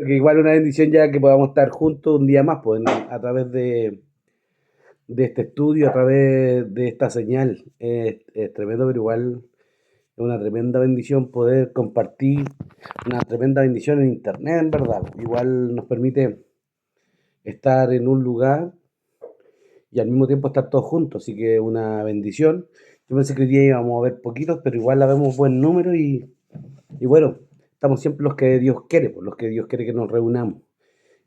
Porque igual una bendición ya que podamos estar juntos un día más, pues, a través de este estudio, a través de esta señal. Es tremendo, pero igual es una tremenda bendición poder compartir, una tremenda bendición en internet, en verdad. Igual nos permite estar en un lugar y al mismo tiempo estar todos juntos, así que una bendición. Yo pensé que hoy día íbamos a ver poquitos, pero igual la vemos buen número y bueno, estamos siempre los que Dios quiere, pues, los que Dios quiere que nos reunamos.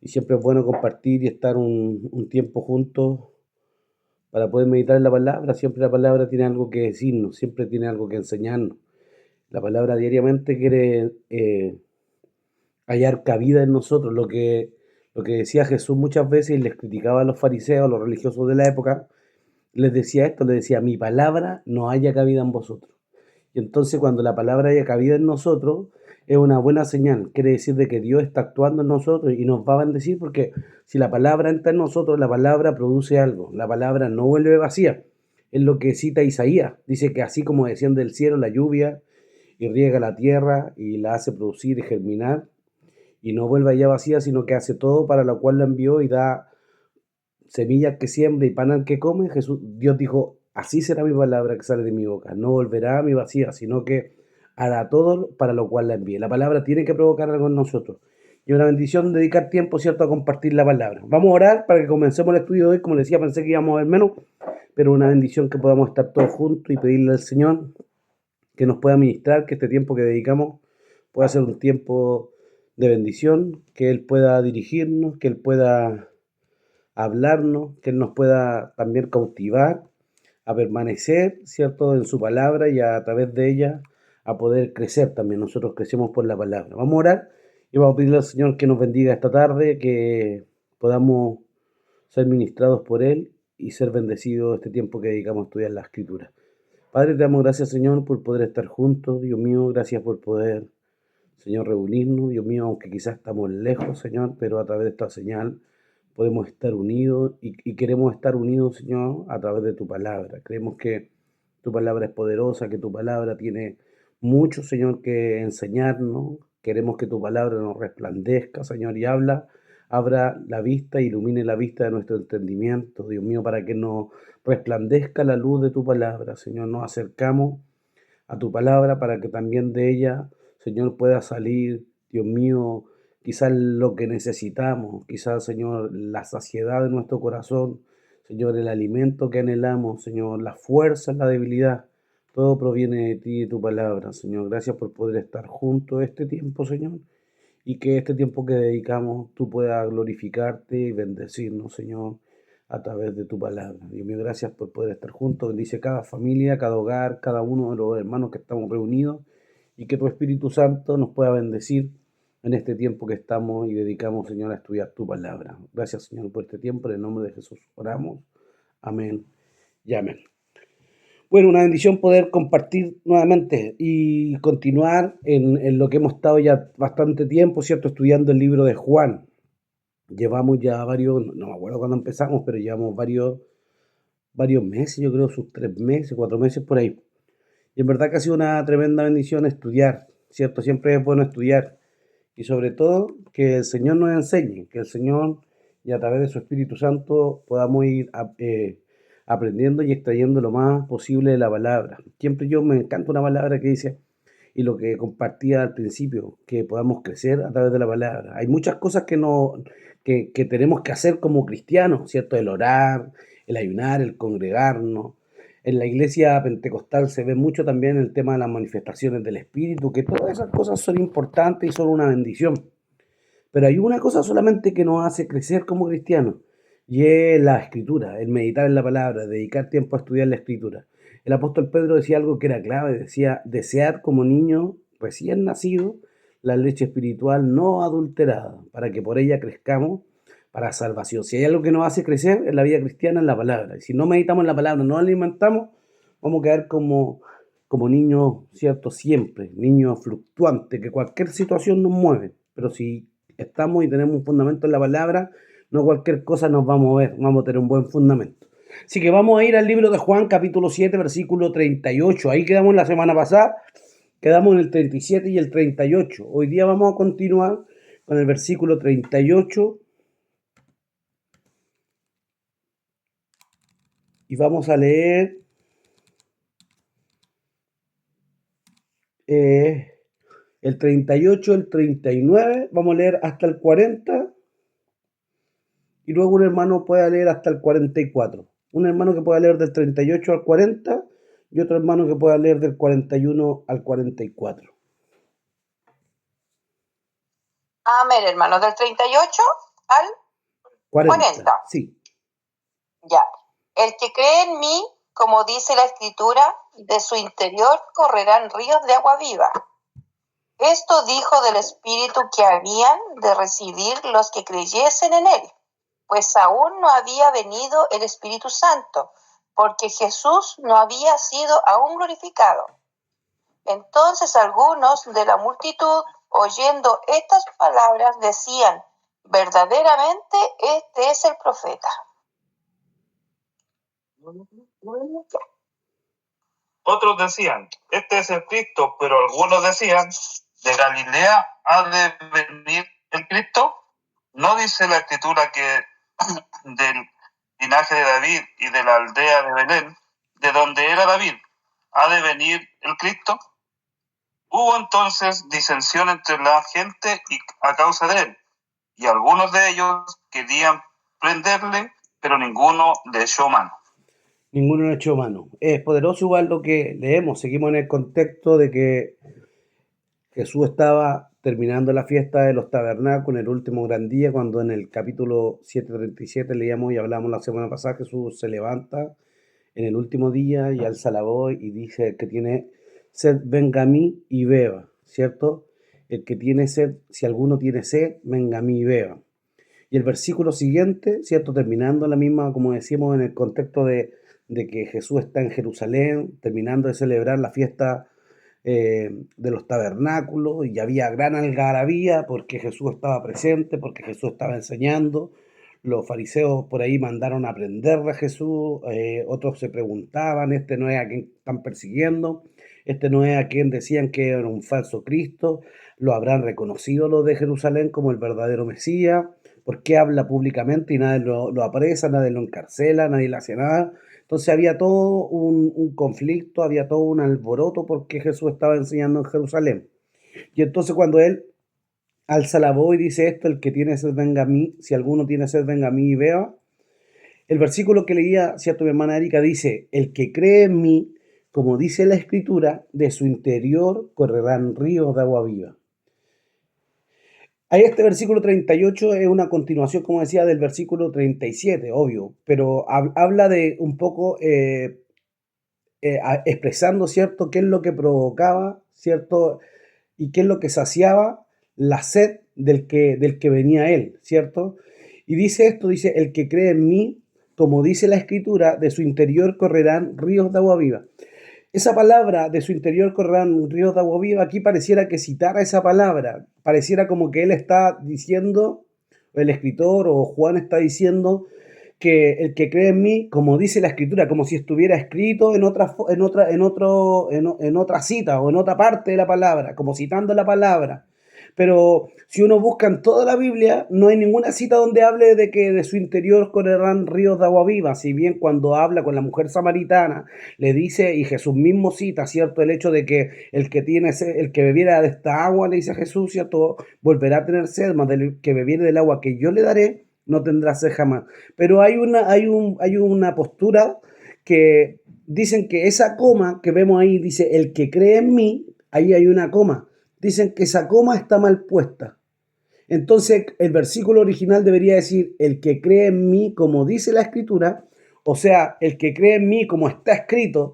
Y siempre es bueno compartir y estar un tiempo juntos para poder meditar en la palabra. Siempre la palabra tiene algo que decirnos, siempre tiene algo que enseñarnos. La palabra diariamente quiere hallar cabida en nosotros. Lo que decía Jesús muchas veces y les criticaba a los fariseos, a los religiosos de la época, les decía esto, les decía, mi palabra no haya cabida en vosotros. Y entonces cuando la palabra haya cabida en nosotros, es una buena señal. Quiere decir de que Dios está actuando en nosotros y nos va a bendecir porque si la palabra entra en nosotros, la palabra produce algo. La palabra no vuelve vacía. Es lo que cita Isaías. Dice que así como desciende del cielo la lluvia y riega la tierra y la hace producir y germinar, y no vuelve allá vacía, sino que hace todo para lo cual la envió y da semillas que siembra y pan al que come. Dios dijo, así será mi palabra que sale de mi boca, no volverá a mi vacía, sino que hará todo para lo cual la envíe. La palabra tiene que provocar algo en nosotros. Y una bendición dedicar tiempo, ¿cierto?, a compartir la palabra. Vamos a orar para que comencemos el estudio de hoy. Como les decía, pensé que íbamos a ver menos, pero una bendición que podamos estar todos juntos y pedirle al Señor que nos pueda ministrar, que este tiempo que dedicamos pueda ser un tiempo de bendición, que Él pueda dirigirnos, que Él pueda hablarnos, que Él nos pueda también cautivar a permanecer, ¿cierto?, en su palabra y a través de ella a poder crecer también. Nosotros crecemos por la palabra. Vamos a orar y vamos a pedirle al Señor que nos bendiga esta tarde, que podamos ser ministrados por Él y ser bendecidos este tiempo que dedicamos a estudiar la Escritura. Padre, te damos gracias, Señor, por poder estar juntos. Dios mío, gracias por poder, Señor, reunirnos. Dios mío, aunque quizás estamos lejos, Señor, pero a través de esta señal podemos estar unidos y queremos estar unidos, Señor, a través de tu palabra. Creemos que tu palabra es poderosa, que tu palabra tiene mucho, Señor, que enseñarnos. Queremos que tu palabra nos resplandezca, Señor, y abra la vista, ilumine la vista de nuestro entendimiento, Dios mío, para que nos resplandezca la luz de tu palabra, Señor. Nos acercamos a tu palabra para que también de ella, Señor, pueda salir, Dios mío, quizás lo que necesitamos, quizás, Señor, la saciedad de nuestro corazón, Señor, el alimento que anhelamos, Señor, la fuerza, la debilidad, todo proviene de ti y de tu palabra, Señor. Gracias por poder estar juntos este tiempo, Señor, y que este tiempo que dedicamos tú puedas glorificarte y bendecirnos, Señor, a través de tu palabra. Dios mío, gracias por poder estar juntos. Bendice cada familia, cada hogar, cada uno de los hermanos que estamos reunidos y que tu Espíritu Santo nos pueda bendecir en este tiempo que estamos y dedicamos, Señor, a estudiar tu palabra. Gracias, Señor, por este tiempo. En el nombre de Jesús oramos. Amén y amén. Bueno, una bendición poder compartir nuevamente y continuar en lo que hemos estado ya bastante tiempo, ¿cierto?, estudiando el libro de Juan. Llevamos ya varios, no me acuerdo cuándo empezamos, pero llevamos varios meses, yo creo, sus 3 meses, 4 meses por ahí. Y en verdad que ha sido una tremenda bendición estudiar, ¿cierto? Siempre es bueno estudiar. Y sobre todo que el Señor nos enseñe, que el Señor y a través de su Espíritu Santo podamos ir aprendiendo y extrayendo lo más posible de la palabra. Siempre yo me encanta una palabra que dice, y lo que compartía al principio, que podamos crecer a través de la palabra. Hay muchas cosas que tenemos que hacer como cristianos, ¿cierto? El orar, el ayunar, el congregarnos. En la iglesia pentecostal se ve mucho también el tema de las manifestaciones del Espíritu, que todas esas cosas son importantes y son una bendición. Pero hay una cosa solamente que nos hace crecer como cristianos, y es la escritura, el meditar en la palabra, dedicar tiempo a estudiar la escritura. El apóstol Pedro decía algo que era clave, decía, desear como niño recién nacido la leche espiritual no adulterada, para que por ella crezcamos para salvación. Si hay algo que nos hace crecer en la vida cristiana, es la palabra. Y si no meditamos en la palabra, no la alimentamos, vamos a quedar como niños, ¿cierto? Siempre, niños fluctuantes, que cualquier situación nos mueve. Pero si estamos y tenemos un fundamento en la palabra, no cualquier cosa nos va a mover, vamos a tener un buen fundamento. Así que vamos a ir al libro de Juan, capítulo 7, versículo 38. Ahí quedamos la semana pasada, quedamos en el 37 y el 38. Hoy día vamos a continuar con el versículo 38 y vamos a leer el 38, el 39, vamos a leer hasta el 40 y luego un hermano puede leer hasta el 44. Un hermano que pueda leer del 38 al 40 y otro hermano que pueda leer del 41 al 44. Amén, hermano, del 38 al 40. Sí. Ya. El que cree en mí, como dice la Escritura, de su interior correrán ríos de agua viva. Esto dijo del Espíritu que habían de recibir los que creyesen en él, pues aún no había venido el Espíritu Santo, porque Jesús no había sido aún glorificado. Entonces algunos de la multitud, oyendo estas palabras, decían: verdaderamente este es el profeta. Otros decían: este es el Cristo, pero algunos decían: ¿de Galilea ha de venir el Cristo? ¿No dice la Escritura que del linaje de David y de la aldea de Belén, de donde era David, ha de venir el Cristo? Hubo entonces disensión entre la gente a causa de él, y algunos de ellos querían prenderle, pero ninguno le echó mano. Ninguno le echó mano. Es poderoso igual lo que leemos. Seguimos en el contexto de que Jesús estaba terminando la fiesta de los tabernáculos en el último gran día, cuando en el capítulo 7:37 leíamos y hablamos la semana pasada, Jesús se levanta en el último día y alza la voz y dice: el que tiene sed, venga a mí y beba, ¿cierto? El que tiene sed, si alguno tiene sed, venga a mí y beba. Y el versículo siguiente, ¿cierto? Terminando la misma, como decimos, en el contexto de que Jesús está en Jerusalén, terminando de celebrar la fiesta de los tabernáculos, y había gran algarabía porque Jesús estaba presente, porque Jesús estaba enseñando. Los fariseos por ahí mandaron a prender a Jesús, otros se preguntaban: este no es a quien están persiguiendo, este no es a quien decían que era un falso Cristo, lo habrán reconocido los de Jerusalén como el verdadero Mesías, ¿por qué habla públicamente y nadie lo apresa, nadie lo encarcela, nadie le hace nada? Entonces había todo un conflicto, había todo un alboroto porque Jesús estaba enseñando en Jerusalén. Y entonces cuando él alza la voz y dice esto: el que tiene sed venga a mí, si alguno tiene sed venga a mí y beba. El versículo que leía, cierto, mi hermana Erika, dice: el que cree en mí, como dice la Escritura, de su interior correrán ríos de agua viva. Ahí este versículo 38 es una continuación, como decía, del versículo 37, obvio, pero habla de un poco expresando, ¿cierto?, qué es lo que provocaba, ¿cierto?, y qué es lo que saciaba la sed del que venía él, ¿cierto? Y dice esto, dice: el que cree en mí, como dice la Escritura, de su interior correrán ríos de agua viva. Esa palabra, de su interior correrán ríos de agua viva, aquí pareciera que citara esa palabra, pareciera como que él está diciendo, el escritor o Juan está diciendo, que el que cree en mí, como dice la Escritura, como si estuviera escrito en otra cita o en otra parte de la palabra, como citando la palabra. Pero si uno busca en toda la Biblia, no hay ninguna cita donde hable de que de su interior correrán ríos de agua viva. Si bien cuando habla con la mujer samaritana, le dice, y Jesús mismo cita, ¿cierto?, el hecho de que el que tiene sed, el que bebiera de esta agua, le dice a Jesús, ¿cierto?, volverá a tener sed, mas del que bebiere del agua que yo le daré, no tendrá sed jamás. Pero hay una postura que dicen que esa coma que vemos ahí, dice: el que cree en mí, ahí hay una coma. Dicen que esa coma está mal puesta. Entonces el versículo original debería decir: el que cree en mí, como dice la Escritura, o sea, el que cree en mí como está escrito,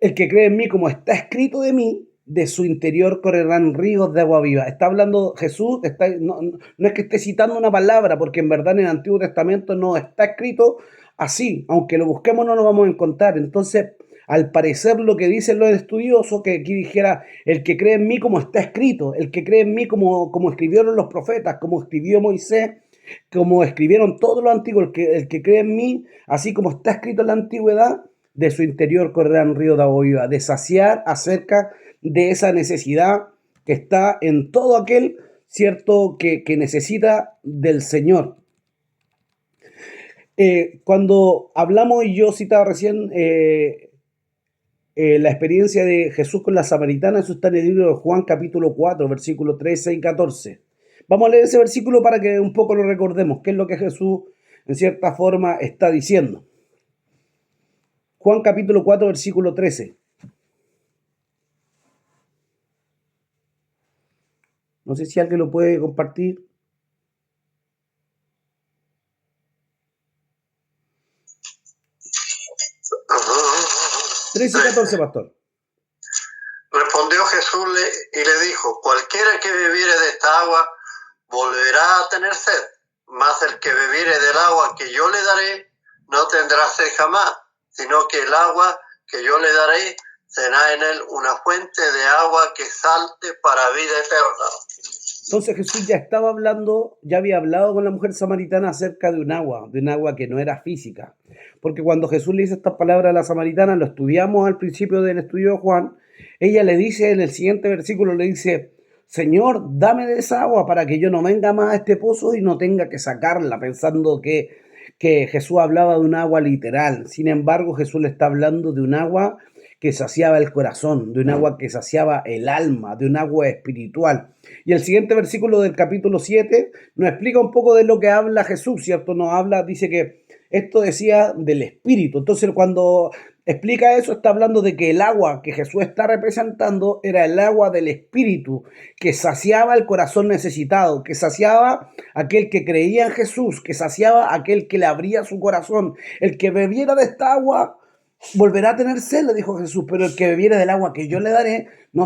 el que cree en mí como está escrito de mí, de su interior correrán ríos de agua viva. Está hablando Jesús, no es que esté citando una palabra, porque en verdad en el Antiguo Testamento no está escrito así, aunque lo busquemos no lo vamos a encontrar. Entonces, al parecer lo que dicen los estudiosos, que aquí dijera: el que cree en mí como está escrito, el que cree en mí como escribieron los profetas, como escribió Moisés, como escribieron todos los antiguos, el que cree en mí, así como está escrito en la antigüedad, de su interior correrán ríos de agua viva, de saciar acerca de esa necesidad que está en todo aquel, ¿cierto?, que necesita del Señor. Cuando hablamos, y yo citaba recién la experiencia de Jesús con la samaritana, eso está en el libro de Juan capítulo 4, versículos 13 y 14. Vamos a leer ese versículo para que un poco lo recordemos, qué es lo que Jesús en cierta forma está diciendo. Juan capítulo 4, versículo 13. No sé si alguien lo puede compartir. 13 y 14, pastor. Respondió Jesús y le dijo: cualquiera que bebiere de esta agua volverá a tener sed, mas el que bebiere del agua que yo le daré no tendrá sed jamás, sino que el agua que yo le daré será en él una fuente de agua que salte para vida eterna. Entonces Jesús ya había hablado con la mujer samaritana acerca de un agua que no era física. Porque cuando Jesús le dice estas palabras a la samaritana, lo estudiamos al principio del estudio de Juan, ella le dice en el siguiente versículo, le dice: Señor, dame de esa agua para que yo no venga más a este pozo y no tenga que sacarla, pensando que Jesús hablaba de un agua literal. Sin embargo, Jesús le está hablando de un agua que saciaba el corazón, de un agua que saciaba el alma, de un agua espiritual. Y el siguiente versículo del capítulo 7 nos explica un poco de lo que habla Jesús, ¿cierto? Nos habla, dice que esto decía del espíritu. Entonces, cuando explica eso, está hablando de que el agua que Jesús está representando era el agua del espíritu, que saciaba el corazón necesitado, que saciaba aquel que creía en Jesús, que saciaba aquel que le abría su corazón. El que bebiera de esta agua volverá a tener sed, le dijo Jesús, pero el que bebiere del agua que yo le daré no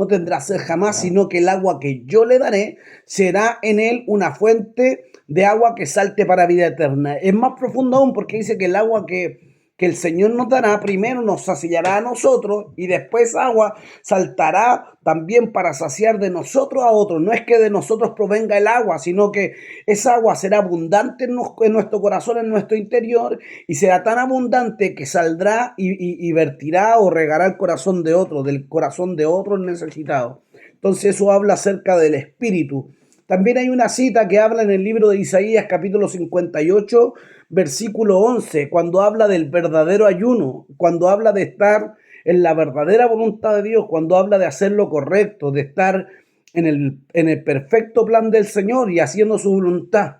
tendrá sed jamás, sino que el agua que yo le daré será en él una fuente de agua que salte para vida eterna. Es más profundo aún, porque dice que el agua que el Señor nos dará, primero nos saciará a nosotros y después agua saltará también para saciar de nosotros a otros. No es que de nosotros provenga el agua, sino que esa agua será abundante en nuestro corazón, en nuestro interior, y será tan abundante que saldrá y vertirá o regará el corazón de otro, del corazón de otro necesitado. Entonces eso habla acerca del Espíritu. También hay una cita que habla en el libro de Isaías, capítulo 58, versículo 11, cuando habla del verdadero ayuno, cuando habla de estar en la verdadera voluntad de Dios, cuando habla de hacer lo correcto, de estar en el perfecto plan del Señor y haciendo su voluntad.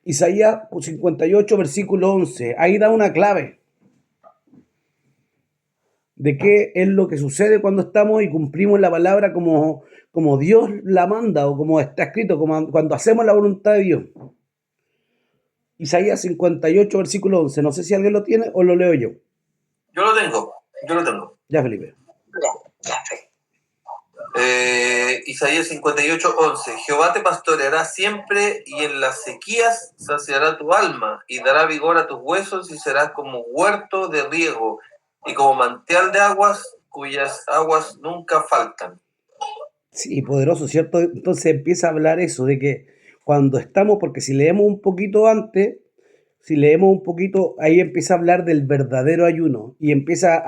Isaías 58, versículo 11, ahí da una clave de qué es lo que sucede cuando estamos y cumplimos la palabra como Dios la manda o como está escrito, como cuando hacemos la voluntad de Dios. Isaías 58, versículo 11. No sé si alguien lo tiene o lo leo yo. Yo lo tengo. Ya, Felipe. Isaías 58, 11. Jehová te pastoreará siempre y en las sequías saciará tu alma y dará vigor a tus huesos y serás como huerto de riego y como manantial de aguas cuyas aguas nunca faltan. Sí, poderoso, ¿cierto? Entonces empieza a hablar eso de que cuando estamos, porque si leemos un poquito antes, ahí empieza a hablar del verdadero ayuno y empieza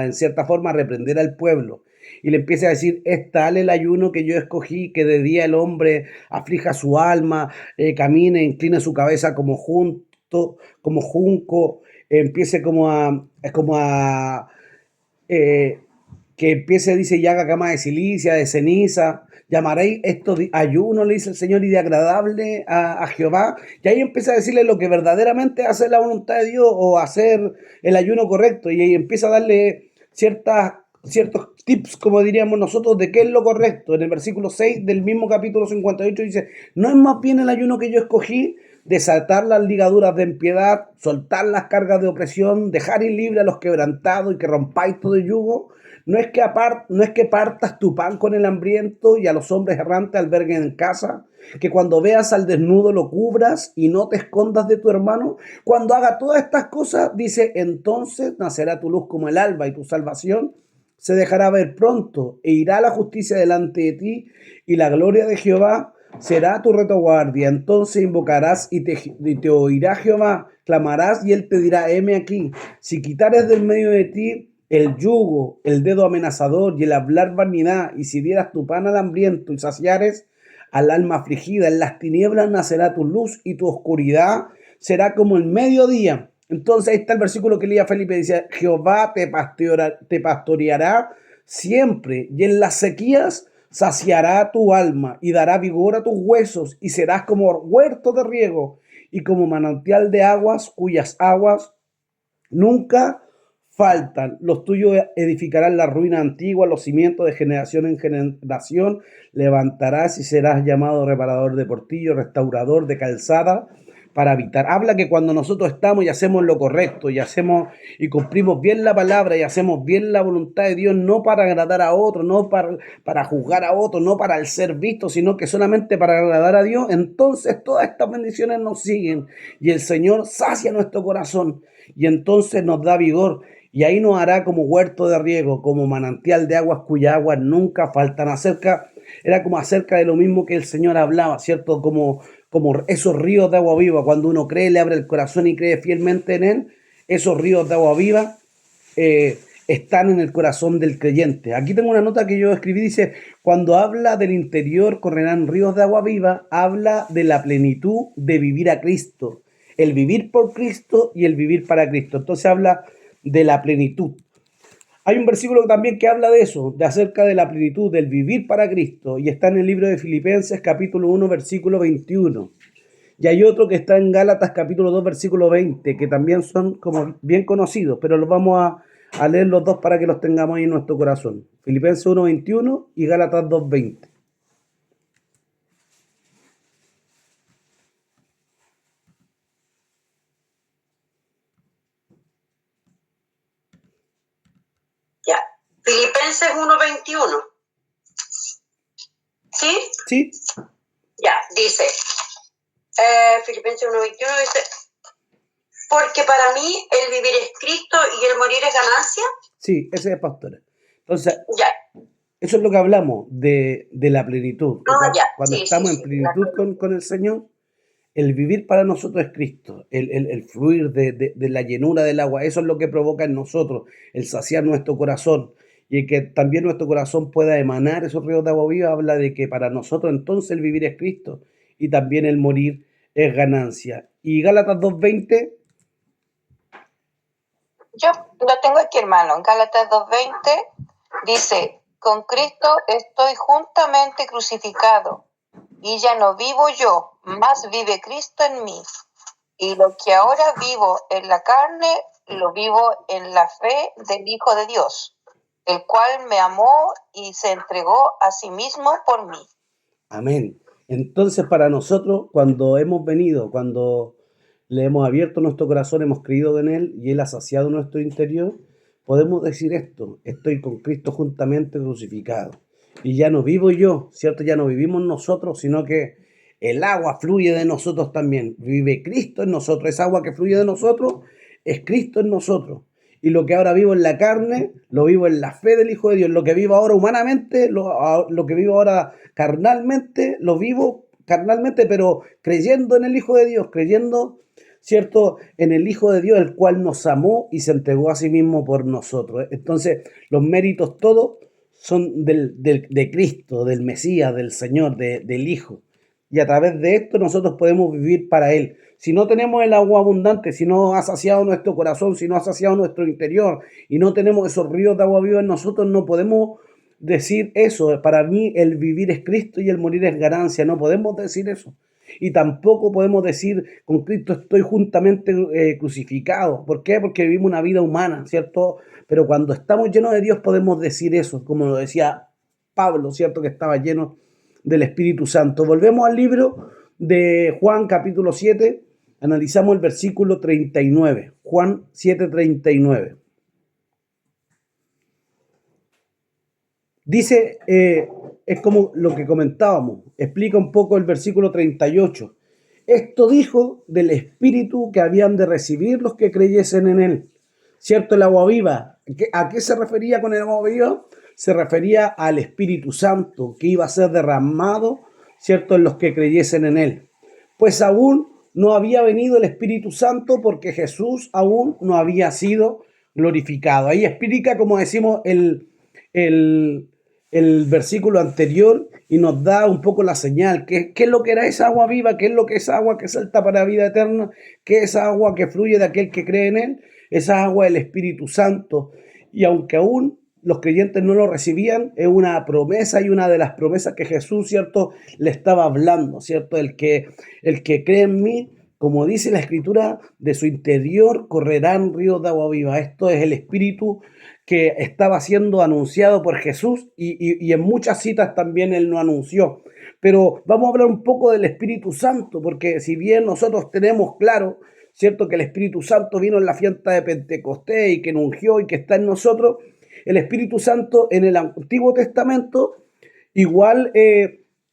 en cierta forma a reprender al pueblo. Y le empieza a decir: es tal el ayuno que yo escogí, que de día el hombre aflija su alma, camine, incline su cabeza como junco, empiece que empiece, dice, y haga cama de silicia, de ceniza. Llamaréis esto de ayuno, le dice el Señor, y de agradable a Jehová. Y ahí empieza a decirle lo que verdaderamente es hacer la voluntad de Dios o hacer el ayuno correcto. Y ahí empieza a darle ciertos tips, como diríamos nosotros, de qué es lo correcto. En el versículo 6 del mismo capítulo 58 dice: ¿no es más bien el ayuno que yo escogí? Desatar las ligaduras de impiedad, soltar las cargas de opresión, dejar ir libre a los quebrantados y que rompáis todo yugo. No es que partas tu pan con el hambriento y a los hombres errantes alberguen en casa, que cuando veas al desnudo lo cubras y no te escondas de tu hermano. Cuando haga todas estas cosas, dice, entonces nacerá tu luz como el alba y tu salvación se dejará ver pronto e irá la justicia delante de ti y la gloria de Jehová será tu retaguardia. Entonces invocarás y te oirá Jehová, clamarás y él te dirá: heme aquí. Si quitares del medio de ti el yugo, el dedo amenazador y el hablar vanidad, y si dieras tu pan al hambriento y saciares al alma afligida, en las tinieblas nacerá tu luz y tu oscuridad será como el mediodía. Entonces ahí está el versículo que leía Felipe, dice, Jehová te pastoreará siempre, y en las sequías saciará tu alma y dará vigor a tus huesos, y serás como huerto de riego y como manantial de aguas, cuyas aguas nunca faltan. Los tuyos edificarán la ruina antigua, los cimientos de generación en generación levantarás y serás llamado reparador de portillo, restaurador de calzada para habitar. Habla que cuando nosotros estamos y hacemos lo correcto y cumplimos bien la palabra y hacemos bien la voluntad de Dios, no para agradar a otro, no para juzgar a otro, no para el ser visto, sino que solamente para agradar a Dios, entonces todas estas bendiciones nos siguen y el Señor sacia nuestro corazón y entonces nos da vigor. Y ahí nos hará como huerto de riego, como manantial de aguas cuyas aguas nunca faltan. Era como acerca de lo mismo que el Señor hablaba, ¿cierto? Como esos ríos de agua viva, cuando uno cree, le abre el corazón y cree fielmente en Él, esos ríos de agua viva están en el corazón del creyente. Aquí tengo una nota que yo escribí, dice, cuando habla del interior correrán ríos de agua viva, habla de la plenitud de vivir a Cristo, el vivir por Cristo y el vivir para Cristo. Entonces habla de la plenitud. Hay un versículo también que habla de eso, de acerca de la plenitud, del vivir para Cristo, y está en el libro de Filipenses capítulo 1, versículo 21. Y hay otro que está en Gálatas capítulo 2, versículo 20, que también son como bien conocidos, pero los vamos a leer los dos para que los tengamos ahí en nuestro corazón. Filipenses 1, 21 y Gálatas 2, 20. Ya. Filipenses 1:21. ¿Sí? ¿Sí? Ya, dice. Filipenses 1:21 dice. Porque para mí el vivir es Cristo y el morir es ganancia. Sí, ese es pastora. Entonces, Ya. eso es lo que hablamos de la plenitud. Cuando Sí, estamos sí, en plenitud con el Señor, el vivir para nosotros es Cristo, el fluir de la llenura del agua, eso es lo que provoca en nosotros, el saciar nuestro corazón y que también nuestro corazón pueda emanar esos ríos de agua viva, habla de que para nosotros entonces el vivir es Cristo y también el morir es ganancia. Y Gálatas 2:20. Yo lo tengo aquí, hermano. En Gálatas 2:20 dice, con Cristo estoy juntamente crucificado, y ya no vivo yo, mas vive Cristo en mí. Y lo que ahora vivo en la carne, lo vivo en la fe del Hijo de Dios, el cual me amó y se entregó a sí mismo por mí. Amén. Entonces para nosotros, cuando hemos venido, cuando le hemos abierto nuestro corazón, hemos creído en Él y Él ha saciado nuestro interior, podemos decir esto, estoy con Cristo juntamente crucificado. Y ya no vivo yo, ¿cierto? Ya no vivimos nosotros, sino que el agua fluye de nosotros también. Vive Cristo en nosotros. Esa agua que fluye de nosotros es Cristo en nosotros. Y lo que ahora vivo en la carne, lo vivo en la fe del Hijo de Dios. Lo que vivo ahora humanamente, lo que vivo ahora carnalmente, lo vivo carnalmente, pero creyendo en el Hijo de Dios, creyendo, ¿cierto?, en el Hijo de Dios, el cual nos amó y se entregó a sí mismo por nosotros. Entonces, los méritos todos son de Cristo, del Mesías, del Señor, del Hijo. Y a través de esto nosotros podemos vivir para Él. Si no tenemos el agua abundante, si no ha saciado nuestro corazón, si no ha saciado nuestro interior y no tenemos esos ríos de agua viva en nosotros, no podemos decir eso. Para mí el vivir es Cristo y el morir es ganancia. No podemos decir eso. Y tampoco podemos decir con Cristo estoy juntamente crucificado. ¿Por qué? Porque vivimos una vida humana, ¿cierto? Pero cuando estamos llenos de Dios podemos decir eso, como lo decía Pablo, ¿cierto? Que estaba lleno del Espíritu Santo. Volvemos al libro de Juan capítulo 7, analizamos el versículo 39, Juan 7:39. Dice, es como lo que comentábamos, explica un poco el versículo 38. Esto dijo del Espíritu que habían de recibir los que creyesen en Él. ¿Cierto? El agua viva. ¿A qué se refería con el agua viva? Se refería al Espíritu Santo que iba a ser derramado, ¿cierto?, en los que creyesen en Él. Pues aún no había venido el Espíritu Santo porque Jesús aún no había sido glorificado. Ahí explica, como decimos, el, el versículo anterior y nos da un poco la señal. ¿Qué es lo que era esa agua viva? ¿Qué es lo que es agua que salta para la vida eterna? ¿Qué es esa agua que fluye de aquel que cree en él? Esa agua del Espíritu Santo. Y aunque aún los creyentes no lo recibían, es una promesa y una de las promesas que Jesús, ¿cierto?, le estaba hablando, ¿cierto? El que cree en mí, como dice la Escritura, de su interior correrán ríos de agua viva. Esto es el Espíritu que estaba siendo anunciado por Jesús y en muchas citas también él lo anunció. Pero vamos a hablar un poco del Espíritu Santo, porque si bien nosotros tenemos claro, ¿cierto?, que el Espíritu Santo vino en la fiesta de Pentecostés y que nos ungió y que está en nosotros, el Espíritu Santo en el Antiguo Testamento igual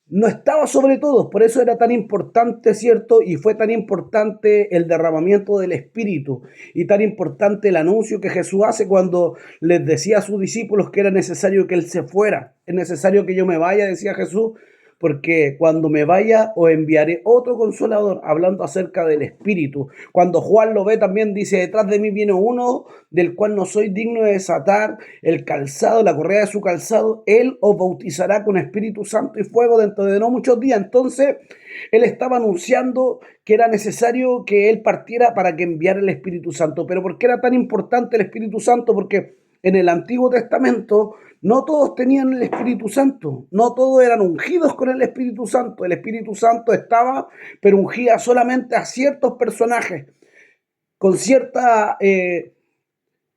no estaba sobre todos, por eso era tan importante, ¿cierto? Y fue tan importante el derramamiento del Espíritu y tan importante el anuncio que Jesús hace cuando les decía a sus discípulos que era necesario que Él se fuera. Es necesario que yo me vaya, decía Jesús, porque cuando me vaya os enviaré otro consolador, hablando acerca del Espíritu. Cuando Juan lo ve también dice, detrás de mí viene uno del cual no soy digno de desatar el calzado, la correa de su calzado. Él os bautizará con Espíritu Santo y fuego dentro de no muchos días. Entonces, él estaba anunciando que era necesario que él partiera para que enviara el Espíritu Santo. Pero ¿por qué era tan importante el Espíritu Santo? Porque en el Antiguo Testamento no todos tenían el Espíritu Santo, no todos eran ungidos con el Espíritu Santo. El Espíritu Santo estaba, pero ungía solamente a ciertos personajes, con cierta,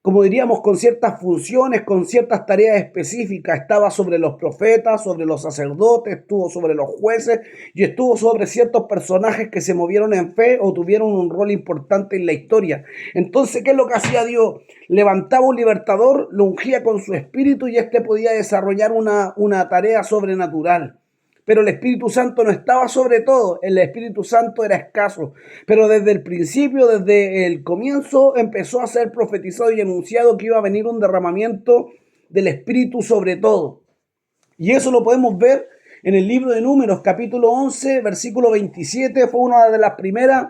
como diríamos, con ciertas funciones, con ciertas tareas específicas. Estaba sobre los profetas, sobre los sacerdotes, estuvo sobre los jueces y estuvo sobre ciertos personajes que se movieron en fe o tuvieron un rol importante en la historia. Entonces, ¿qué es lo que hacía Dios? Levantaba un libertador, lo ungía con su espíritu y éste podía desarrollar una tarea sobrenatural. Pero el Espíritu Santo no estaba sobre todo, el Espíritu Santo era escaso. Pero desde el principio, desde el comienzo, empezó a ser profetizado y anunciado que iba a venir un derramamiento del Espíritu sobre todo. Y eso lo podemos ver en el libro de Números, capítulo 11, versículo 27, fue una de las primeras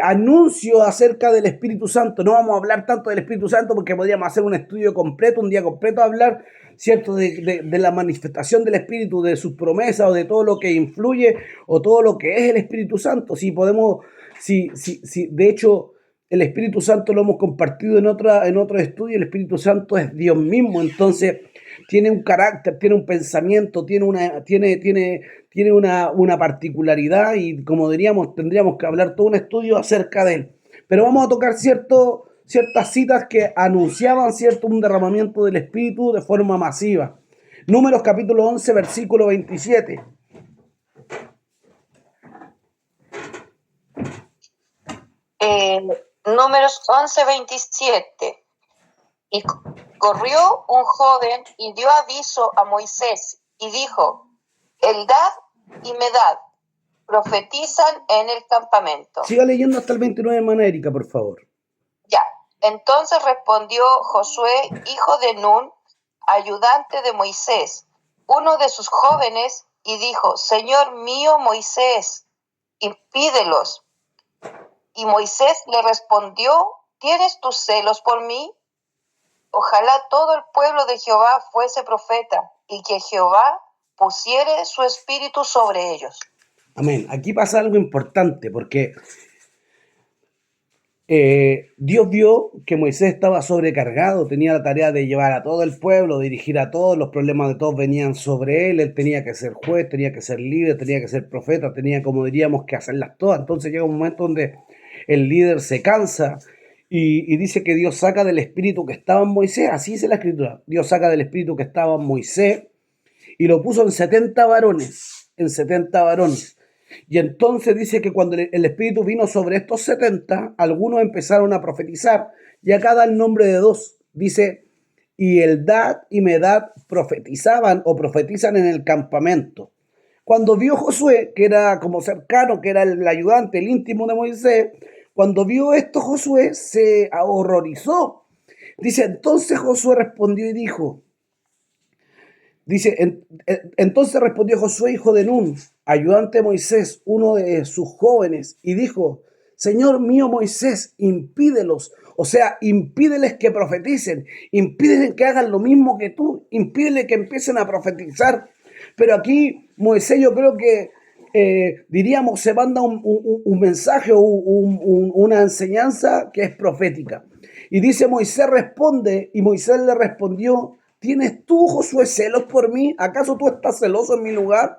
anuncios acerca del Espíritu Santo. No vamos a hablar tanto del Espíritu Santo porque podríamos hacer un estudio completo, un día completo, a hablar, ¿cierto?, de la manifestación del Espíritu, de sus promesas o de todo lo que influye o todo lo que es el Espíritu Santo. Si podemos, de hecho, el Espíritu Santo lo hemos compartido en otro estudio. El Espíritu Santo es Dios mismo, entonces tiene un carácter, tiene un pensamiento, tiene una particularidad y, como diríamos, tendríamos que hablar todo un estudio acerca de él. Pero vamos a tocar ciertas citas que anunciaban, ¿cierto?, un derramamiento del Espíritu de forma masiva. Números capítulo 11, versículo 27. Números 11, 27. Y corrió un joven y dio aviso a Moisés y dijo, Eldad y Medad profetizan en el campamento. Siga leyendo hasta el 29, hermana Erika, por favor. Ya. Entonces respondió Josué, hijo de Nun, ayudante de Moisés, uno de sus jóvenes, y dijo, Señor mío Moisés, impídelos. Y Moisés le respondió, ¿tienes tus celos por mí? Ojalá todo el pueblo de Jehová fuese profeta, y que Jehová pusiere su espíritu sobre ellos. Amén. Aquí pasa algo importante, porque Dios vio que Moisés estaba sobrecargado, tenía la tarea de llevar a todo el pueblo, dirigir a todos, los problemas de todos venían sobre él tenía que ser juez, tenía que ser líder, tenía que ser profeta, tenía, como diríamos, que hacerlas todas. Entonces llega un momento donde el líder se cansa y dice que Dios saca del espíritu que estaba en Moisés, así dice la Escritura, Dios saca del espíritu que estaba en Moisés y lo puso en 70 varones, Y entonces dice que cuando el Espíritu vino sobre estos 70, algunos empezaron a profetizar, y acá da el nombre de dos, dice, y Eldad y Medad profetizaban o profetizan en el campamento. Cuando vio Josué, que era como cercano, que era el ayudante, el íntimo de Moisés, cuando vio esto Josué se horrorizó. Dice, entonces Josué respondió y dijo, entonces respondió Josué, hijo de Nun, ayudante de Moisés, uno de sus jóvenes, y dijo, Señor mío Moisés, impídelos, O sea, impídeles que profeticen, impídeles que hagan lo mismo que tú, impídeles que empiecen a profetizar. Pero aquí Moisés, yo creo que diríamos, se manda un mensaje o una enseñanza que es profética. Y dice, Moisés responde, y Moisés le respondió, ¿tienes tú, Josué, celos por mí? ¿Acaso tú estás celoso en mi lugar?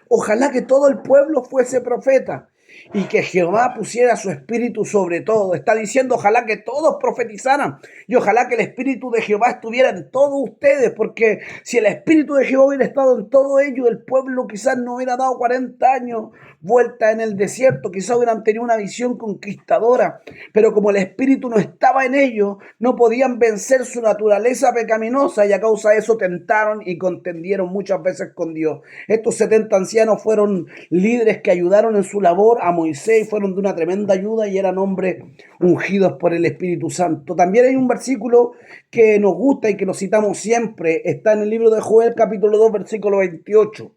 Ojalá que todo el pueblo fuese profeta y que Jehová pusiera su espíritu sobre todo. Está diciendo, ojalá que todos profetizaran y ojalá que el espíritu de Jehová estuviera en todos ustedes, porque si el espíritu de Jehová hubiera estado en todo ello, el pueblo quizás no hubiera dado 40 años vuelta en el desierto, quizás hubieran tenido una visión conquistadora, pero como el espíritu no estaba en ellos, no podían vencer su naturaleza pecaminosa y a causa de eso tentaron y contendieron muchas veces con Dios. Estos 70 ancianos fueron líderes que ayudaron en su labor a Moisés y fueron de una tremenda ayuda y eran hombres ungidos por el Espíritu Santo. También hay un versículo que nos gusta y que lo citamos siempre, está en el libro de Joel capítulo 2 versículo 28.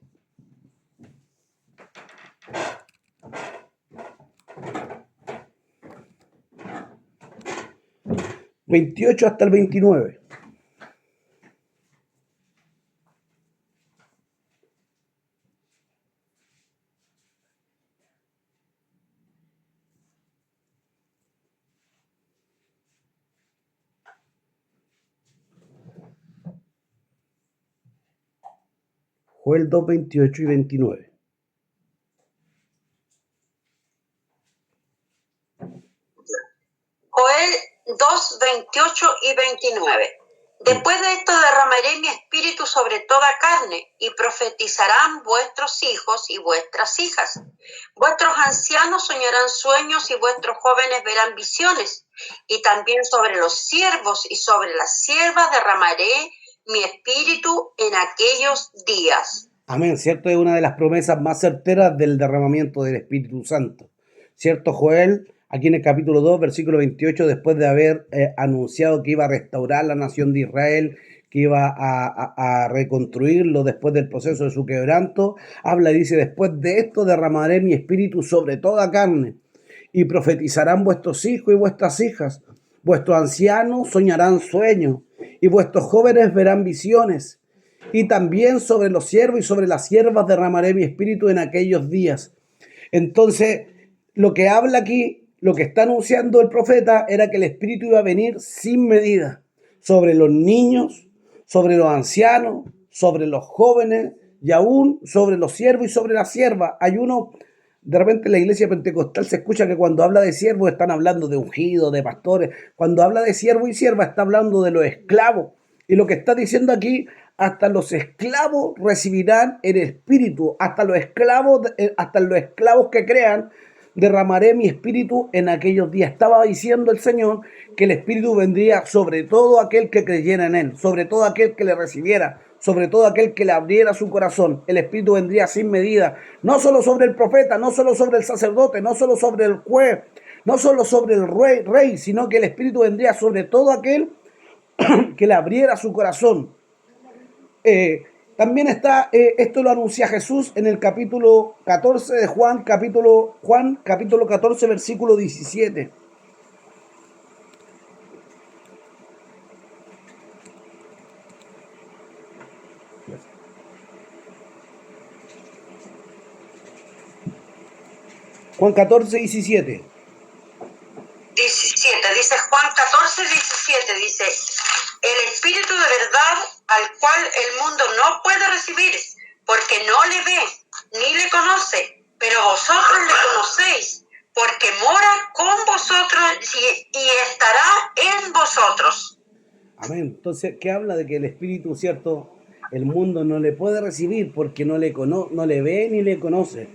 ...28 hasta el 29. Joel 2, 28 y 29. Joel 2, 28 y 29. Después de esto derramaré mi espíritu sobre toda carne, y profetizarán vuestros hijos y vuestras hijas. Vuestros ancianos soñarán sueños, y vuestros jóvenes verán visiones. Y también sobre los siervos y sobre las siervas derramaré mi espíritu en aquellos días. Amén, ¿cierto? Es una de las promesas más certeras del derramamiento del Espíritu Santo. ¿Cierto, Joel? Aquí en el capítulo 2, versículo 28, después de haber anunciado que iba a restaurar la nación de Israel, que iba a reconstruirlo después del proceso de su quebranto, habla y dice, después de esto derramaré mi espíritu sobre toda carne, y profetizarán vuestros hijos y vuestras hijas, vuestros ancianos soñarán sueños, y vuestros jóvenes verán visiones, y también sobre los siervos y sobre las siervas derramaré mi espíritu en aquellos días. Entonces, lo que habla aquí, lo que está anunciando el profeta era que el Espíritu iba a venir sin medida sobre los niños, sobre los ancianos, sobre los jóvenes y aún sobre los siervos y sobre las siervas. Hay uno, de repente en la iglesia pentecostal se escucha que cuando habla de siervos están hablando de ungidos, de pastores. Cuando habla de siervo y sierva está hablando de los esclavos. Y lo que está diciendo aquí, hasta los esclavos recibirán el Espíritu, hasta los esclavos que crean, derramaré mi espíritu en aquellos días. Estaba diciendo el Señor que el Espíritu vendría sobre todo aquel que creyera en Él, sobre todo aquel que le recibiera, sobre todo aquel que le abriera su corazón. El Espíritu vendría sin medida, no solo sobre el profeta, no solo sobre el sacerdote, no solo sobre el juez, no solo sobre el rey, sino que el Espíritu vendría sobre todo aquel que le abriera su corazón. También está, esto lo anuncia Jesús en el capítulo 14 de Juan, capítulo 14, versículo 17. Juan 14, 17. 17, dice Juan 14, 17, dice, el Espíritu de verdad al cual el mundo no puede recibir, porque no le ve ni le conoce, pero vosotros le conocéis, porque mora con vosotros y estará en vosotros. Amén. Entonces, ¿qué habla de que el Espíritu, cierto, el mundo no le puede recibir porque no le ve ni le conoce?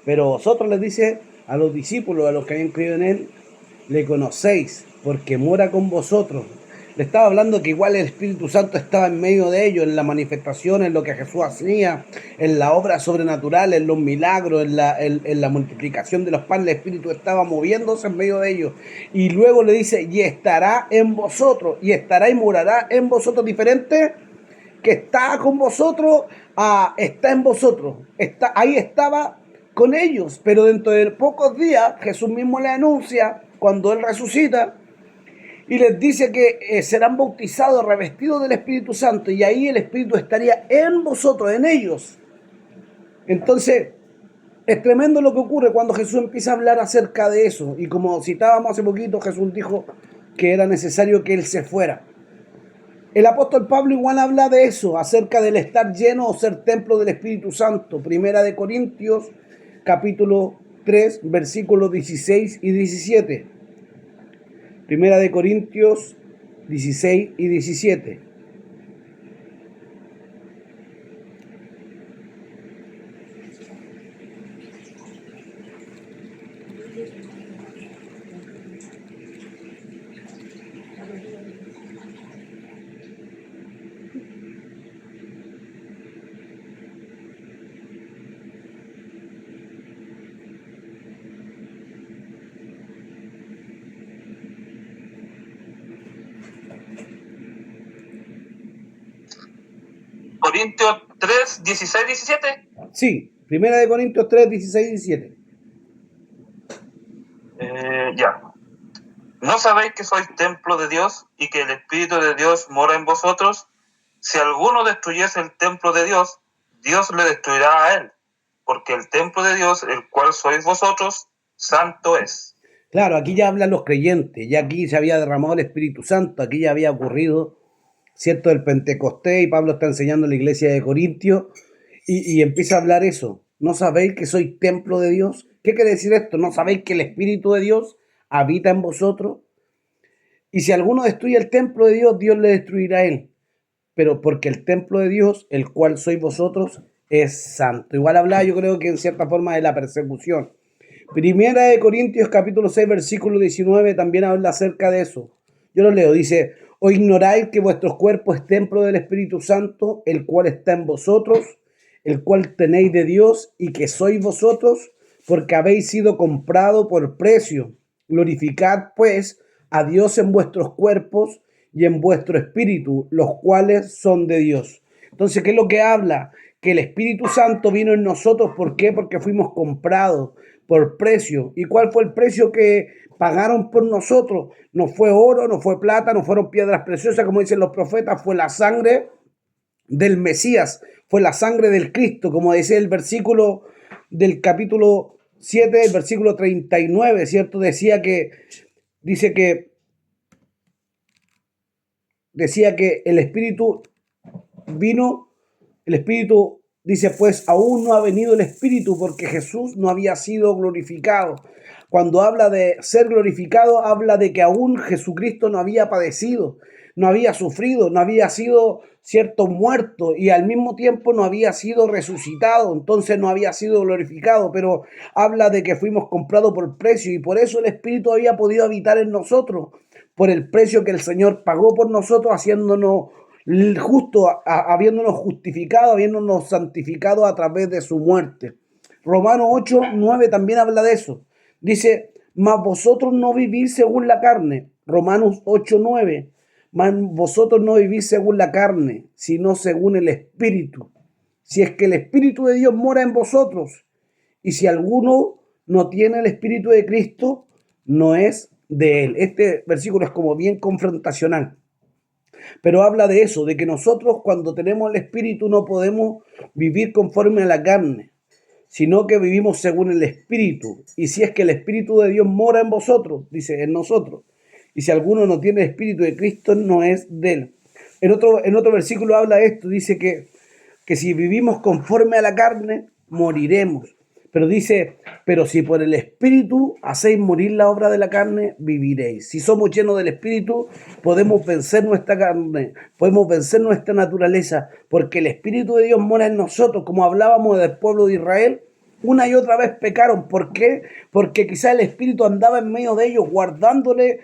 Pero vosotros, les dice a los discípulos, a los que habían creído en Él, le conocéis porque mora con vosotros. Le estaba hablando que igual el Espíritu Santo estaba en medio de ellos, en la manifestación, en lo que Jesús hacía, en la obra sobrenatural, en los milagros, en la multiplicación de los panes. El Espíritu estaba moviéndose en medio de ellos. Y luego le dice, y estará en vosotros, y estará y morará en vosotros. Diferente que está con vosotros, está en vosotros. Ahí estaba con ellos, pero dentro de pocos días Jesús mismo le anuncia, cuando Él resucita, y les dice que serán bautizados, revestidos del Espíritu Santo, y ahí el Espíritu estaría en vosotros, en ellos. Entonces, es tremendo lo que ocurre cuando Jesús empieza a hablar acerca de eso. Y como citábamos hace poquito, Jesús dijo que era necesario que Él se fuera. El apóstol Pablo igual habla de eso, acerca del estar lleno o ser templo del Espíritu Santo. Primera de Corintios, capítulo 3, versículos 16 y 17. Primera de Corintios 16 y 17. Corintios 3, 16, 17. Sí, Primera de Corintios 3, 16 y 17. Ya. ¿No sabéis que sois templo de Dios y que el Espíritu de Dios mora en vosotros? Si alguno destruyese el templo de Dios, Dios le destruirá a él, porque el templo de Dios, el cual sois vosotros, santo es. Claro, aquí ya hablan los creyentes, ya aquí se había derramado el Espíritu Santo, aquí ya había ocurrido, ¿cierto?, el Pentecostés, y Pablo está enseñando en la iglesia de Corintios, y empieza a hablar eso. ¿No sabéis que sois templo de Dios? ¿Qué quiere decir esto? ¿No sabéis que el Espíritu de Dios habita en vosotros? Y si alguno destruye el templo de Dios, Dios le destruirá a él. Pero porque el templo de Dios, el cual sois vosotros, es santo. Igual hablaba, yo creo que en cierta forma, de la persecución. Primera de Corintios capítulo 6 versículo 19 también habla acerca de eso. Yo lo leo, dice: ¿o ignoráis que vuestros cuerpos es templo del Espíritu Santo, el cual está en vosotros, el cual tenéis de Dios, y que sois vosotros, porque habéis sido comprado por precio? Glorificad pues a Dios en vuestros cuerpos y en vuestro espíritu, los cuales son de Dios. Entonces, ¿qué es lo que habla? Que el Espíritu Santo vino en nosotros. ¿Por qué? Porque fuimos comprados por precio. ¿Y cuál fue el precio que pagaron por nosotros? No fue oro, no fue plata, no fueron piedras preciosas, como dicen los profetas, fue la sangre del Mesías, fue la sangre del Cristo, como decía el versículo del capítulo 7, el versículo 39, ¿cierto? Decía que el Espíritu vino, el Espíritu dice, pues aún no ha venido el Espíritu porque Jesús no había sido glorificado. Cuando habla de ser glorificado, habla de que aún Jesucristo no había padecido, no había sufrido, no había sido, cierto, muerto, y al mismo tiempo no había sido resucitado, entonces no había sido glorificado, pero habla de que fuimos comprados por precio, y por eso el Espíritu había podido habitar en nosotros, por el precio que el Señor pagó por nosotros, haciéndonos justo, habiéndonos justificado, habiéndonos santificado a través de su muerte. Romanos 8, 9 también habla de eso. Dice, mas vosotros no vivís según la carne. Romanos 8, 9. Mas vosotros no vivís según la carne, sino según el Espíritu. Si es que el Espíritu de Dios mora en vosotros. Y si alguno no tiene el Espíritu de Cristo, no es de él. Este versículo es como bien confrontacional. Pero habla de eso, de que nosotros cuando tenemos el Espíritu no podemos vivir conforme a la carne, sino que vivimos según el Espíritu. Y si es que el Espíritu de Dios mora en vosotros, dice, en nosotros. Y si alguno no tiene el Espíritu de Cristo, no es de él. En otro versículo habla esto, dice que si vivimos conforme a la carne, moriremos. Pero dice, pero si por el Espíritu hacéis morir la obra de la carne, viviréis. Si somos llenos del Espíritu, podemos vencer nuestra carne, podemos vencer nuestra naturaleza, porque el Espíritu de Dios mora en nosotros. Como hablábamos del pueblo de Israel, una y otra vez pecaron. ¿Por qué? Porque quizá el Espíritu andaba en medio de ellos, guardándole,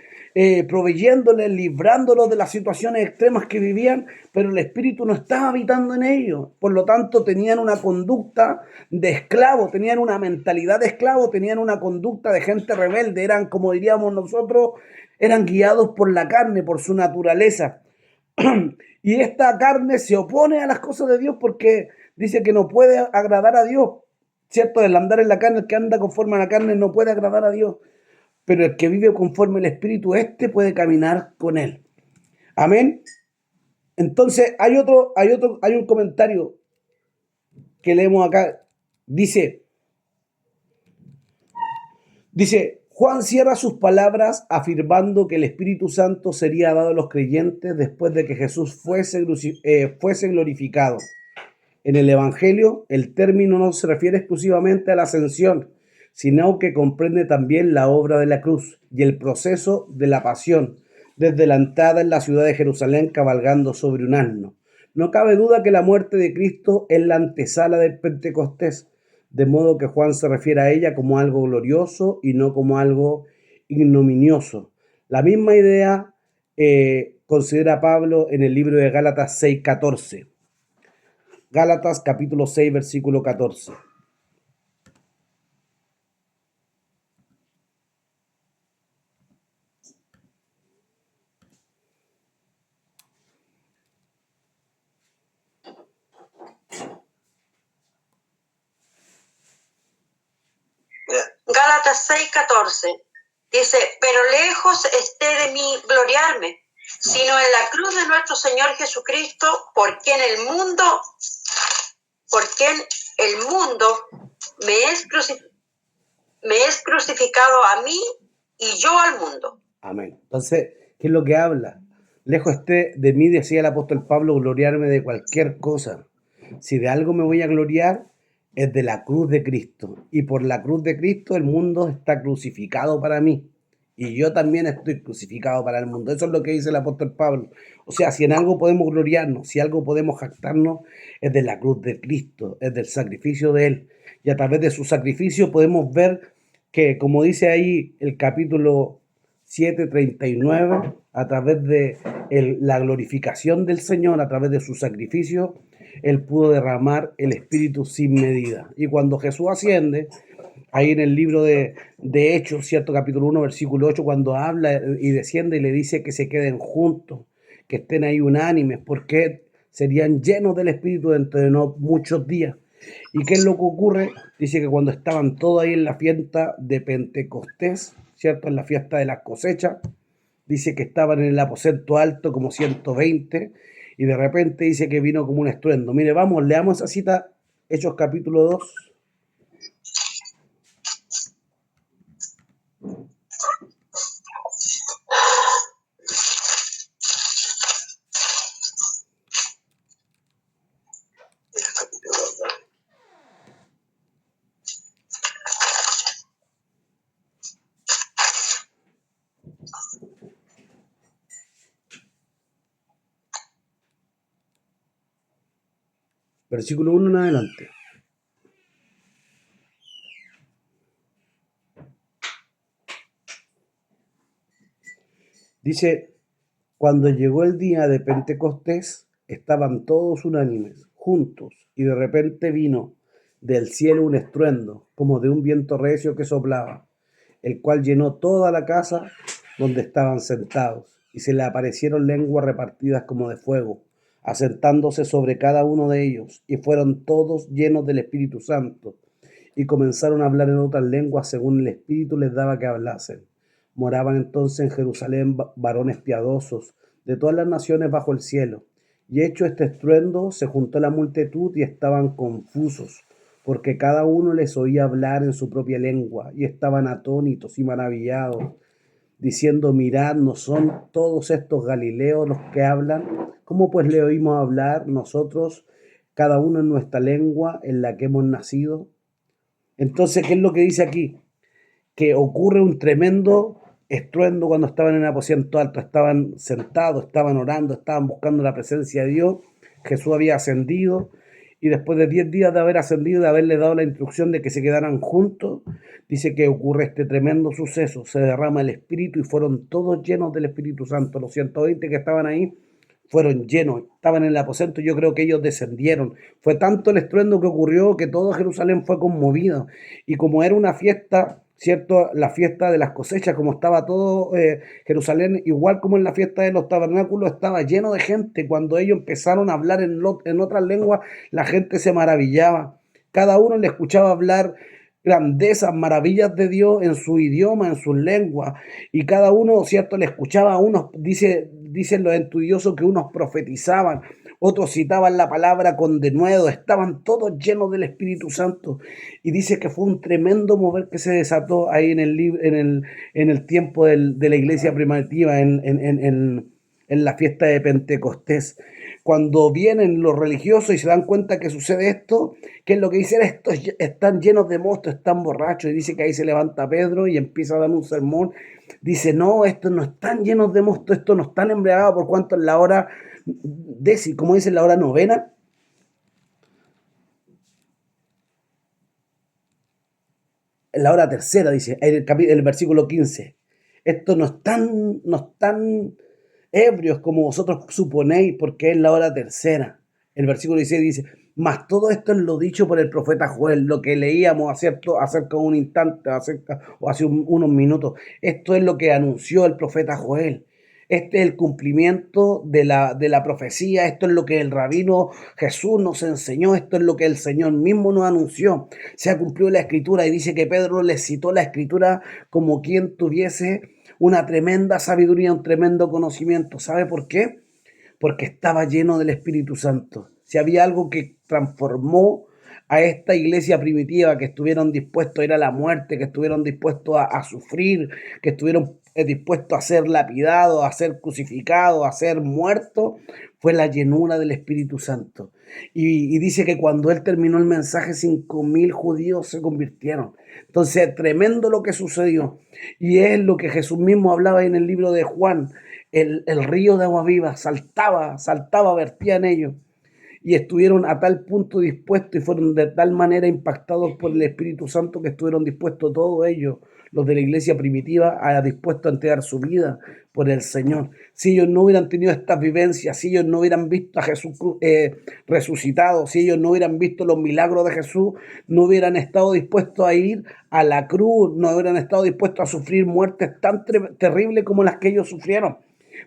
proveyéndoles, librándolos de las situaciones extremas que vivían, pero el Espíritu no estaba habitando en ellos. Por lo tanto, tenían una conducta de esclavo, tenían una mentalidad de esclavo, tenían una conducta de gente rebelde. Eran, como diríamos nosotros, eran guiados por la carne, por su naturaleza. Y esta carne se opone a las cosas de Dios porque dice que no puede agradar a Dios. ¿Cierto? El andar en la carne, el que anda conforme a la carne, no puede agradar a Dios. pero el que vive conforme al Espíritu, éste puede caminar con él. Amén. Entonces, hay un comentario que leemos acá. Dice, Juan cierra sus palabras afirmando que el Espíritu Santo sería dado a los creyentes después de que Jesús fuese glorificado. En el Evangelio, el término no se refiere exclusivamente a la ascensión, sino que comprende también la obra de la cruz y el proceso de la pasión, desde la entrada en la ciudad de Jerusalén cabalgando sobre un asno. No cabe duda que la muerte de Cristo es la antesala del Pentecostés, de modo que Juan se refiere a ella como algo glorioso y no como algo ignominioso. La misma idea considera Pablo en el libro de Gálatas 6:14. Gálatas capítulo 6, versículo 14. Gálatas 6:14 dice, pero lejos esté de mí gloriarme, sino en la cruz de nuestro Señor Jesucristo, por quien el mundo me es crucificado a mí y yo al mundo. Amén. Entonces, ¿qué es lo que habla? Lejos esté de mí, decía el apóstol Pablo, gloriarme de cualquier cosa. Si de algo me voy a gloriar, es de la cruz de Cristo. Y por la cruz de Cristo el mundo está crucificado para mí. Y yo también estoy crucificado para el mundo. Eso es lo que dice el apóstol Pablo. O sea, si en algo podemos gloriarnos, si algo podemos jactarnos, es de la cruz de Cristo, es del sacrificio de Él. Y a través de su sacrificio podemos ver que, como dice ahí el capítulo 7:39, a través de la glorificación del Señor, a través de su sacrificio, Él pudo derramar el Espíritu sin medida. Y cuando Jesús asciende, ahí en el libro de Hechos, cierto, capítulo 1, versículo 8, cuando habla y desciende y le dice que se queden juntos, que estén ahí unánimes, porque serían llenos del Espíritu dentro de no muchos días. ¿Y qué es lo que ocurre? Dice que cuando estaban todos ahí en la fiesta de Pentecostés, ¿cierto? En la fiesta de las cosechas, dice que estaban en el aposento alto como 120, y de repente dice que vino como un estruendo. Mire, vamos, leamos esa cita, Hechos capítulo 2. Versículo 1 en adelante. Dice, cuando llegó el día de Pentecostés, estaban todos unánimes, juntos, y de repente vino del cielo un estruendo, como de un viento recio que soplaba, el cual llenó toda la casa donde estaban sentados, y se le aparecieron lenguas repartidas como de fuego, asentándose sobre cada uno de ellos, y fueron todos llenos del Espíritu Santo, y comenzaron a hablar en otras lenguas según el Espíritu les daba que hablasen. Moraban entonces en Jerusalén varones piadosos de todas las naciones bajo el cielo. Y hecho este estruendo, se juntó la multitud y estaban confusos, porque cada uno les oía hablar en su propia lengua, y estaban atónitos y maravillados, diciendo, mirad, ¿no son todos estos galileos los que hablan? ¿Cómo pues le oímos hablar nosotros, cada uno en nuestra lengua en la que hemos nacido? Entonces, ¿qué es lo que dice aquí? Que ocurre un tremendo estruendo cuando estaban en el aposento alto, estaban sentados, estaban orando, estaban buscando la presencia de Dios. Jesús había ascendido, y después de 10 días de haber ascendido, de haberle dado la instrucción de que se quedaran juntos, dice que ocurre este tremendo suceso, se derrama el Espíritu y fueron todos llenos del Espíritu Santo. Los 120 que estaban ahí fueron llenos, estaban en el aposento. Yo creo que ellos descendieron. Fue tanto el estruendo que ocurrió que todo Jerusalén fue conmovido, y como era una fiesta, ¿cierto? La fiesta de las cosechas, como estaba todo Jerusalén, igual como en la fiesta de los tabernáculos, estaba lleno de gente. Cuando ellos empezaron a hablar en otras lenguas, la gente se maravillaba. Cada uno le escuchaba hablar grandezas, maravillas de Dios en su idioma, en sus lenguas, y cada uno, ¿cierto?, le escuchaba a unos, dicen los estudiosos que unos profetizaban, otros citaban la palabra con denuedo, estaban todos llenos del Espíritu Santo, y dice que fue un tremendo mover que se desató ahí en el tiempo de la iglesia primitiva, en la fiesta de Pentecostés. Cuando vienen los religiosos y se dan cuenta que sucede esto, ¿qué es lo que dicen? Estos están llenos de mosto, están borrachos. Y dice que ahí se levanta Pedro y empieza a dar un sermón. Dice, no, estos no están llenos de mosto, estos no están embriagados, por cuanto en la hora como dice, en la hora novena. En la hora tercera, dice, el versículo 15. Estos no están ebrios como vosotros suponéis, porque es la hora tercera. El versículo 16 dice, mas todo esto es lo dicho por el profeta Joel, lo que leíamos acerca de un instante, o hace unos minutos. Esto es lo que anunció el profeta Joel. Este es el cumplimiento de la profecía, esto es lo que el rabino Jesús nos enseñó, esto es lo que el Señor mismo nos anunció. Se ha cumplido la escritura y dice que Pedro le citó la escritura como quien tuviese una tremenda sabiduría, un tremendo conocimiento. ¿Sabe por qué? Porque estaba lleno del Espíritu Santo. Si había algo que transformó a esta iglesia primitiva, que estuvieron dispuestos a ir a la muerte, que estuvieron dispuestos a sufrir, que estuvieron dispuestos a ser lapidados, a ser crucificados, a ser muertos, fue la llenura del Espíritu Santo. Y dice que cuando él terminó el mensaje, 5.000 judíos se convirtieron. Entonces, tremendo lo que sucedió. Y es lo que Jesús mismo hablaba en el libro de Juan. El río de agua viva saltaba, vertía en ellos. Y estuvieron a tal punto dispuestos y fueron de tal manera impactados por el Espíritu Santo que estuvieron dispuestos todos ellos, los de la iglesia primitiva, a dispuestos a entregar su vida por el Señor. Si ellos no hubieran tenido estas vivencias, si ellos no hubieran visto a Jesús resucitado, si ellos no hubieran visto los milagros de Jesús, no hubieran estado dispuestos a ir a la cruz, no hubieran estado dispuestos a sufrir muertes tan terribles como las que ellos sufrieron.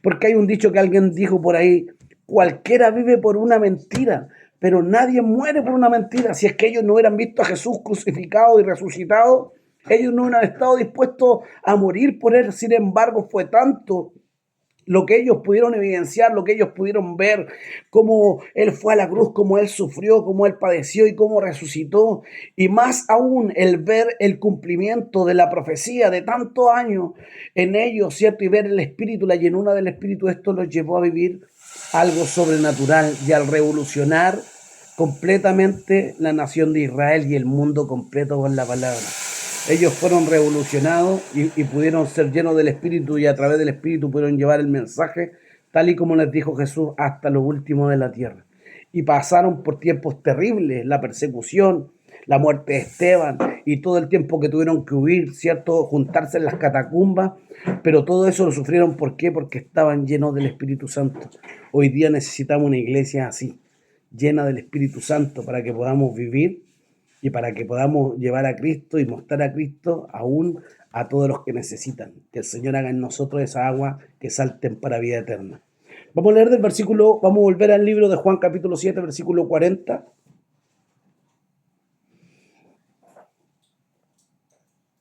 Porque hay un dicho que alguien dijo por ahí, cualquiera vive por una mentira, pero nadie muere por una mentira. Si es que ellos no hubieran visto a Jesús crucificado y resucitado, ellos no hubieran estado dispuestos a morir por él. Sin embargo, fue tanto lo que ellos pudieron evidenciar, lo que ellos pudieron ver, cómo él fue a la cruz, cómo él sufrió, cómo él padeció y cómo resucitó. Y más aún el ver el cumplimiento de la profecía de tantos años en ellos, ¿cierto? Y ver el Espíritu, la llenura del Espíritu, esto los llevó a vivir algo sobrenatural y al revolucionar completamente la nación de Israel y el mundo completo con la palabra. Ellos fueron revolucionados y pudieron ser llenos del Espíritu y a través del Espíritu pudieron llevar el mensaje tal y como les dijo Jesús hasta lo último de la tierra. Y pasaron por tiempos terribles, la persecución, la muerte de Esteban y todo el tiempo que tuvieron que huir, ¿cierto? Juntarse en las catacumbas, pero todo eso lo sufrieron. ¿Por qué? Porque estaban llenos del Espíritu Santo. Hoy día necesitamos una iglesia así, llena del Espíritu Santo, para que podamos vivir y para que podamos llevar a Cristo y mostrar a Cristo aún a todos los que necesitan. Que el Señor haga en nosotros esa agua que salten para vida eterna. Vamos a leer del versículo, vamos a volver al libro de Juan capítulo 7, versículo 40.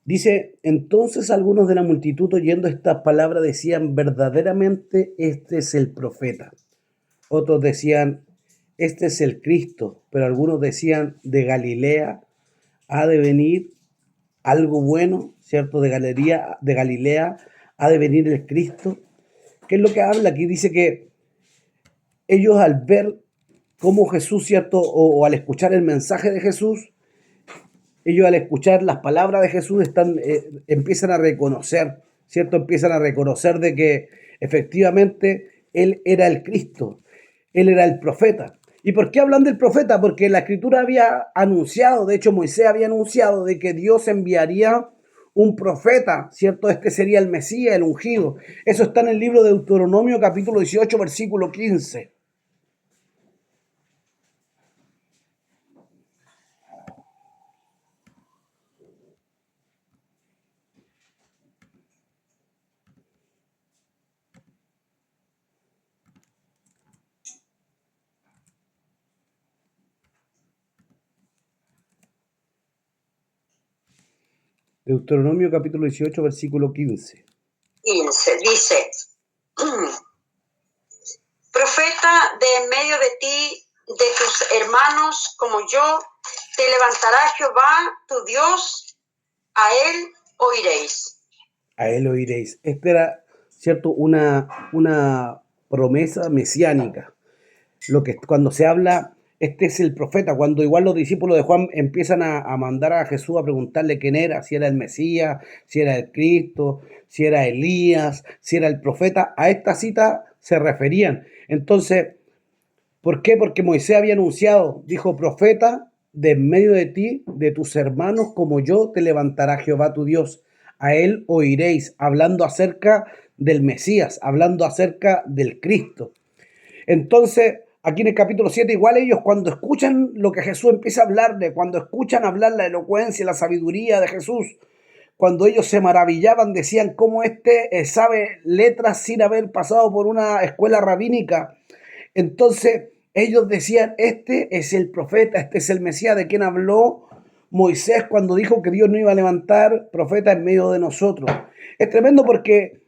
Dice, entonces algunos de la multitud oyendo estas palabras decían, verdaderamente este es el profeta. Otros decían, este es el Cristo, pero algunos decían, de Galilea ha de venir algo bueno, ¿cierto? De Galilea ha de venir el Cristo. ¿Qué es lo que habla aquí? Dice que ellos al ver cómo Jesús, ¿cierto? O al escuchar el mensaje de Jesús, ellos al escuchar las palabras de Jesús empiezan a reconocer, ¿cierto? Empiezan a reconocer de que efectivamente Él era el Cristo, Él era el profeta. ¿Y por qué hablan del profeta? Porque la Escritura había anunciado, de hecho Moisés había anunciado de que Dios enviaría un profeta, ¿cierto? Este sería el Mesías, el ungido. Eso está en el libro de Deuteronomio capítulo 18, versículo 15. Deuteronomio capítulo 18, versículo 15. 15, dice, profeta de en medio de ti, de tus hermanos como yo, te levantará Jehová tu Dios, a él oiréis. A él oiréis. Esta era, ¿cierto?, una promesa mesiánica. Lo que cuando se habla, este es el profeta, cuando igual los discípulos de Juan empiezan a mandar a Jesús a preguntarle quién era, si era el Mesías, si era el Cristo, si era Elías, si era el profeta, a esta cita se referían. Entonces, ¿por qué? Porque Moisés había anunciado, dijo, profeta, de en medio de ti, de tus hermanos, como yo, te levantará Jehová tu Dios. A él oiréis, hablando acerca del Mesías, hablando acerca del Cristo. Entonces, aquí en el capítulo 7, igual ellos cuando escuchan lo que Jesús empieza a hablarle, cuando escuchan hablar la elocuencia, la sabiduría de Jesús, cuando ellos se maravillaban, decían cómo sabe letras sin haber pasado por una escuela rabínica. Entonces ellos decían, este es el profeta, este es el Mesías de quien habló Moisés cuando dijo que Dios no iba a levantar profeta en medio de nosotros. Es tremendo porque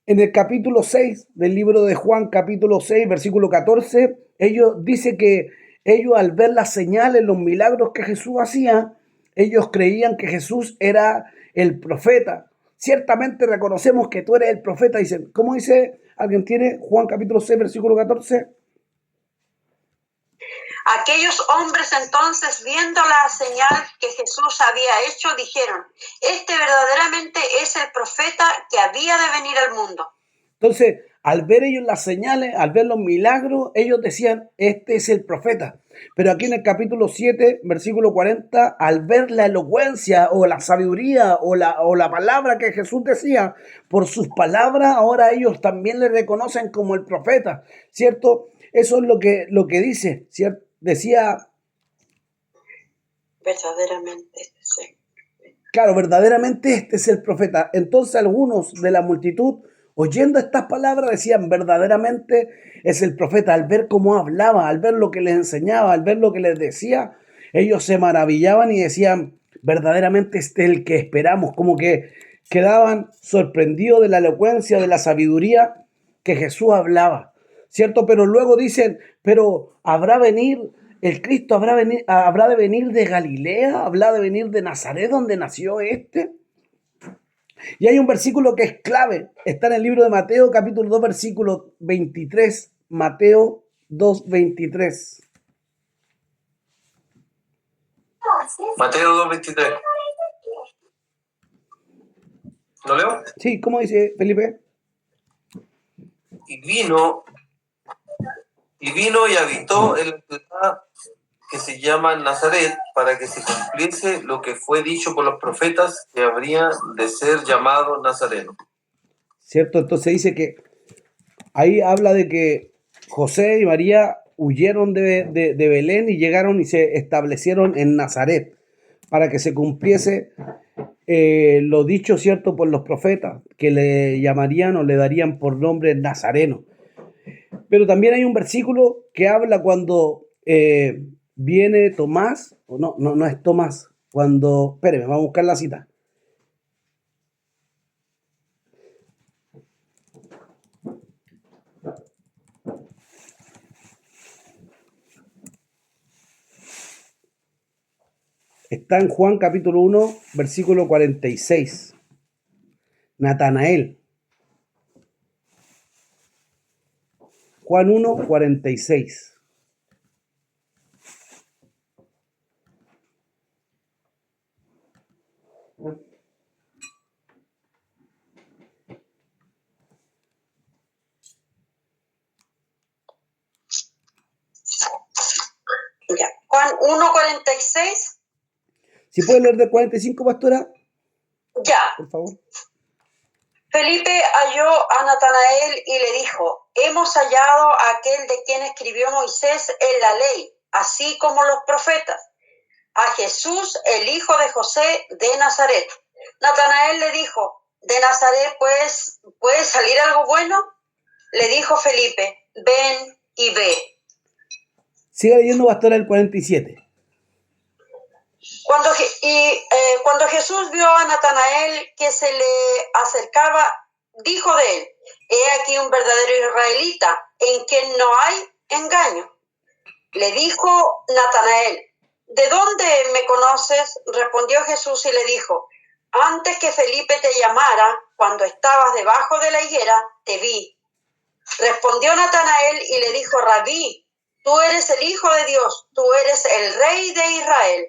en el capítulo 6 del libro de Juan, capítulo 6, versículo 14, ellos dice que ellos al ver las señales, los milagros que Jesús hacía, ellos creían que Jesús era el profeta. Ciertamente reconocemos que tú eres el profeta. Dicen, ¿cómo dice? ¿Alguien tiene Juan capítulo 6, versículo 14? Aquellos hombres entonces, viendo la señal que Jesús había hecho, dijeron, este verdaderamente es el profeta que había de venir al mundo. Entonces, al ver ellos las señales, al ver los milagros, ellos decían, este es el profeta. Pero aquí en el capítulo 7, versículo 40, al ver la elocuencia o la sabiduría o la palabra que Jesús decía, por sus palabras, ahora ellos también le reconocen como el profeta, ¿cierto? Eso es lo que dice, ¿cierto? Decía, verdaderamente, sí. Claro, verdaderamente este es el profeta. Entonces algunos de la multitud, oyendo estas palabras, decían, verdaderamente es el profeta. Al ver cómo hablaba, al ver lo que les enseñaba, al ver lo que les decía, ellos se maravillaban y decían, verdaderamente este es el que esperamos. Como que quedaban sorprendidos de la elocuencia, de la sabiduría que Jesús hablaba, ¿cierto? Pero luego dicen, pero el Cristo habrá de venir de Galilea, habrá de venir de Nazaret, donde nació este. Y hay un versículo que es clave, está en el libro de Mateo, capítulo 2, versículo 23. Mateo 2, 23. Mateo 2, 23. ¿Lo leo? Sí, ¿cómo dice Felipe? Y vino y habitó en la ciudad que se llama Nazaret, para que se cumpliese lo que fue dicho por los profetas, que habría de ser llamado Nazareno. ¿Cierto? Entonces dice que ahí habla de que José y María huyeron de Belén y llegaron y se establecieron en Nazaret, para que se cumpliese lo dicho, ¿cierto?, por los profetas, que le llamarían o le darían por nombre Nazareno. Pero también hay un versículo que habla cuando viene Tomás, o no es Tomás, cuando, espéreme, vamos a buscar la cita. Está en Juan capítulo 1, versículo 46. Natanael. Juan 1, 46. Ya. Juan 1:46. Si puede leer de 45, pastora, Ya. por favor. Felipe halló a Natanael y le dijo, hemos hallado a aquel de quien escribió Moisés en la ley, así como los profetas, a Jesús, el hijo de José de Nazaret. Natanael le dijo, ¿de Nazaret pues puede salir algo bueno? Le dijo Felipe, ven y ve. Siga leyendo, pastora, el 47. Cuando Jesús vio a Natanael que se le acercaba, dijo de él: he aquí un verdadero israelita, en quien no hay engaño. Le dijo Natanael: ¿de dónde me conoces? Respondió Jesús y le dijo: antes que Felipe te llamara, cuando estabas debajo de la higuera, te vi. Respondió Natanael y le dijo: Rabí, tú eres el Hijo de Dios, tú eres el Rey de Israel.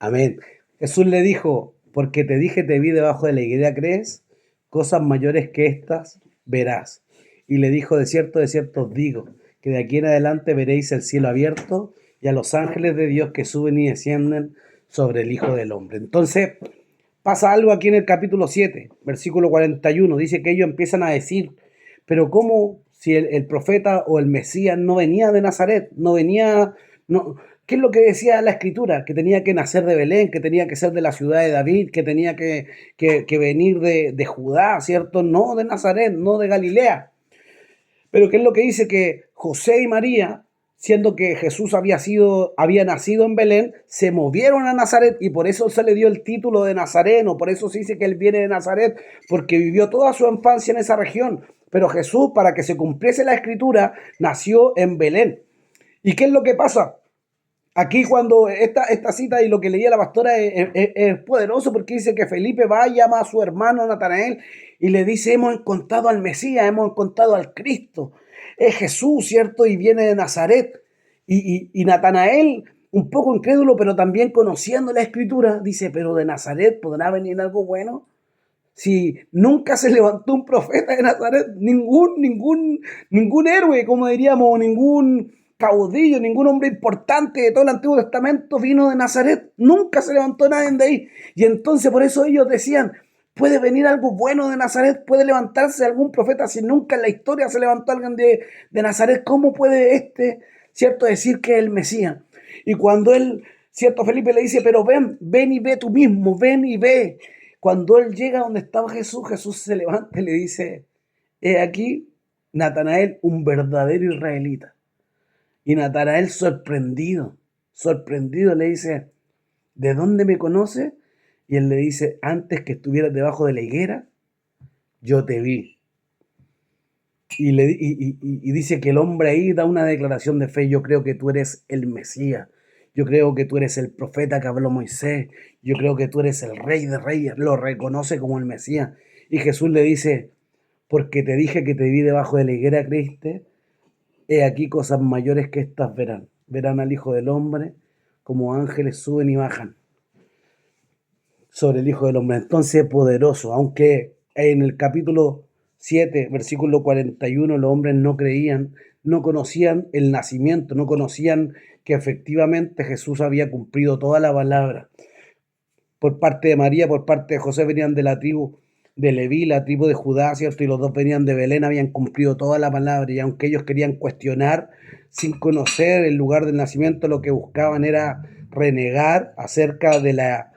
Amén. Jesús le dijo, porque te dije, te vi debajo de la higuera, ¿crees? Cosas mayores que estas verás. Y le dijo, de cierto os digo, que de aquí en adelante veréis el cielo abierto y a los ángeles de Dios que suben y descienden sobre el Hijo del Hombre. Entonces, pasa algo aquí en el capítulo 7, versículo 41. Dice que ellos empiezan a decir, pero ¿cómo si el profeta o el Mesías no venía de Nazaret? No venía... No, ¿qué es lo que decía la Escritura? Que tenía que nacer de Belén, que tenía que ser de la ciudad de David, que tenía que venir de Judá, ¿cierto? No de Nazaret, no de Galilea. Pero ¿qué es lo que dice? Que José y María, siendo que Jesús había nacido en Belén, se movieron a Nazaret y por eso se le dio el título de Nazareno, por eso se dice que él viene de Nazaret, porque vivió toda su infancia en esa región. Pero Jesús, para que se cumpliese la Escritura, nació en Belén. ¿Y qué es lo que pasa? Aquí cuando esta cita y lo que leía la pastora es poderoso, porque dice que Felipe va y llama a su hermano Natanael y le dice: hemos encontrado al Mesías, hemos encontrado al Cristo. Es Jesús, ¿cierto? Y viene de Nazaret. Y Natanael, un poco incrédulo, pero también conociendo la Escritura, dice: pero de Nazaret podrá venir algo bueno. Si nunca se levantó un profeta de Nazaret, ningún héroe, como diríamos, ningún caudillo, ningún hombre importante de todo el Antiguo Testamento vino de Nazaret. Nunca se levantó nadie de ahí. Y entonces por eso ellos decían: puede venir algo bueno de Nazaret, puede levantarse algún profeta. Si nunca en la historia se levantó alguien de Nazaret, ¿cómo puede cierto, decir que es el Mesías? Y cuando cierto, Felipe le dice: pero ven y ve tú mismo, ven y ve. Cuando él llega donde estaba Jesús, Jesús se levanta y le dice: he aquí Natanael, un verdadero israelita. Y Natanael sorprendido le dice: ¿de dónde me conoce? Y él le dice: antes que estuvieras debajo de la higuera, yo te vi. Y dice que el hombre ahí da una declaración de fe: yo creo que tú eres el Mesías, yo creo que tú eres el profeta que habló Moisés, yo creo que tú eres el Rey de Reyes. Lo reconoce como el Mesías. Y Jesús le dice: porque te dije que te vi debajo de la higuera, ¿creíste? He aquí cosas mayores que estas verán. Verán al Hijo del Hombre como ángeles suben y bajan sobre el Hijo del Hombre. Entonces, poderoso. Aunque en el capítulo 7, versículo 41, los hombres no creían, no conocían el nacimiento, no conocían que efectivamente Jesús había cumplido toda la palabra. Por parte de María, por parte de José, venían de la tribu de Leví, la tribu de Judá, ¿cierto? Y los dos venían de Belén, habían cumplido toda la palabra. Y aunque ellos querían cuestionar, sin conocer el lugar del nacimiento, lo que buscaban era renegar acerca de la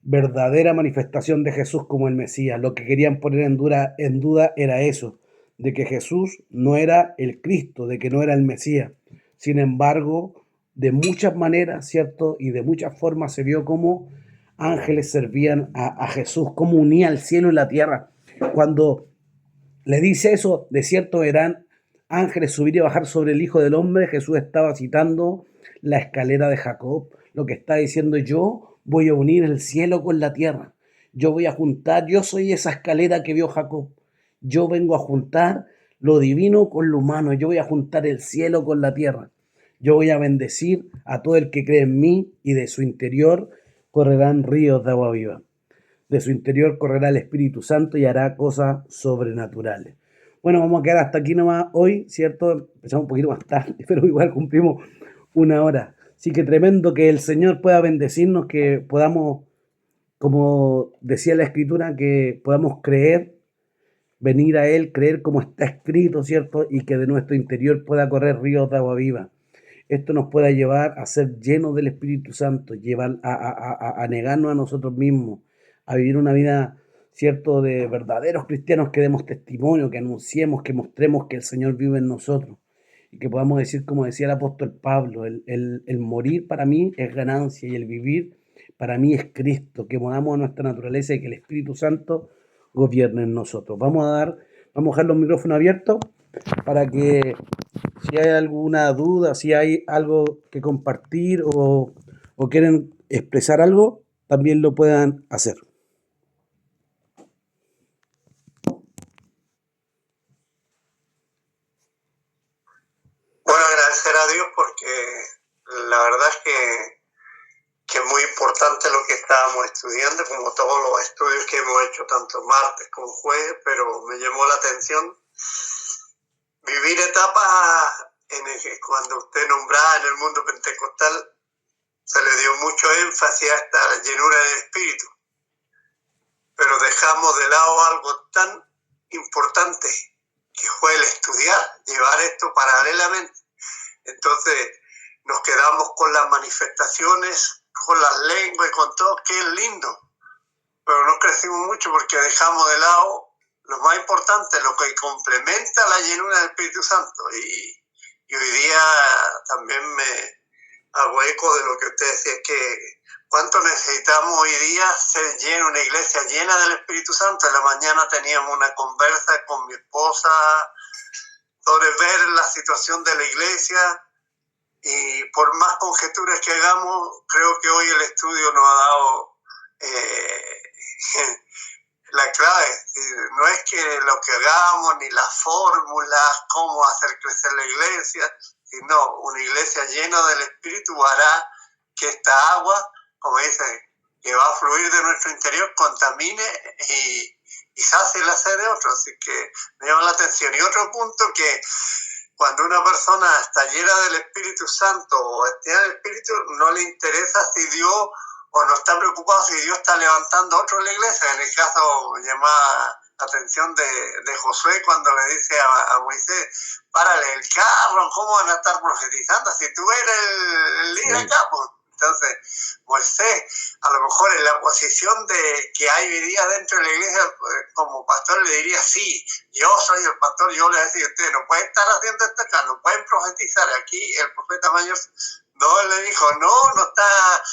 verdadera manifestación de Jesús como el Mesías. Lo que querían poner en duda era eso, de que Jesús no era el Cristo, de que no era el Mesías. Sin embargo, de muchas maneras, ¿cierto? Y de muchas formas se vio cómo ángeles servían a Jesús, cómo unía el cielo y la tierra. Cuando le dice eso, de cierto verán ángeles subir y bajar sobre el Hijo del Hombre, Jesús estaba citando la escalera de Jacob. Lo que está diciendo: yo voy a unir el cielo con la tierra. Yo voy a juntar, yo soy esa escalera que vio Jacob. Yo vengo a juntar lo divino con lo humano. Yo voy a juntar el cielo con la tierra. Yo voy a bendecir a todo el que cree en mí, y de su interior correrán ríos de agua viva. De su interior correrá el Espíritu Santo y hará cosas sobrenaturales. Bueno, vamos a quedar hasta aquí nomás hoy, ¿cierto? Empezamos un poquito más tarde, pero igual cumplimos una hora. Así que tremendo que el Señor pueda bendecirnos, que podamos, como decía la Escritura, que podamos creer, venir a Él, creer como está escrito, ¿cierto? Y que de nuestro interior pueda correr ríos de agua viva. Esto nos pueda llevar a ser llenos del Espíritu Santo, llevar a negarnos a nosotros mismos, a vivir una vida, ¿cierto?, de verdaderos cristianos que demos testimonio, que anunciemos, que mostremos que el Señor vive en nosotros. y que podamos decir, como decía el apóstol Pablo, el morir para mí es ganancia y el vivir para mí es Cristo, que moramos nuestra naturaleza y que el Espíritu Santo gobierne en nosotros. Vamos a dejar los micrófonos abiertos para que si hay alguna duda, si hay algo que compartir o quieren expresar algo, también lo puedan hacer. Bueno, agradecer a Dios porque la verdad es que es muy importante lo que estábamos estudiando, como todos los estudios que hemos hecho, tanto martes como jueves, pero me llamó la atención vivir etapas en el que cuando usted nombraba en el mundo pentecostal se le dio mucho énfasis a esta llenura del Espíritu, pero dejamos de lado algo tan importante que fue el estudiar, llevar esto paralelamente. Entonces nos quedamos con las manifestaciones, con las lenguas y con todo, que es lindo, pero no crecimos mucho porque dejamos de lado lo más importante, lo que complementa la llenura del Espíritu Santo. Y hoy día también me hago eco de lo que usted decía, que cuánto necesitamos hoy día ser lleno, una iglesia llena del Espíritu Santo. En la mañana teníamos una conversa con mi esposa sobre ver la situación de la iglesia, y por más conjeturas que hagamos, creo que hoy el estudio nos ha dado la clave. No es que lo que hagamos, ni las fórmulas, cómo hacer crecer la iglesia, sino una iglesia llena del Espíritu hará que esta agua, como dice, que va a fluir de nuestro interior, contamine y sacie la sed de otros. Así que me llama la atención. Y otro punto, que cuando una persona está llena del Espíritu Santo o está en el Espíritu, no le interesa si Dios, o no está preocupado si Dios está levantando a otro en la iglesia. En el caso me llama la atención de Josué cuando le dice a Moisés, párale el carro, ¿cómo van a estar profetizando si tú eres el líder acá? Pues, entonces, Moisés, a lo mejor en la posición de que hay hoy día dentro de la iglesia, como pastor le diría, sí, yo soy el pastor, yo le decía, ustedes no pueden estar haciendo esto acá, no pueden profetizar. Aquí el profeta mayor no, él le dijo, no está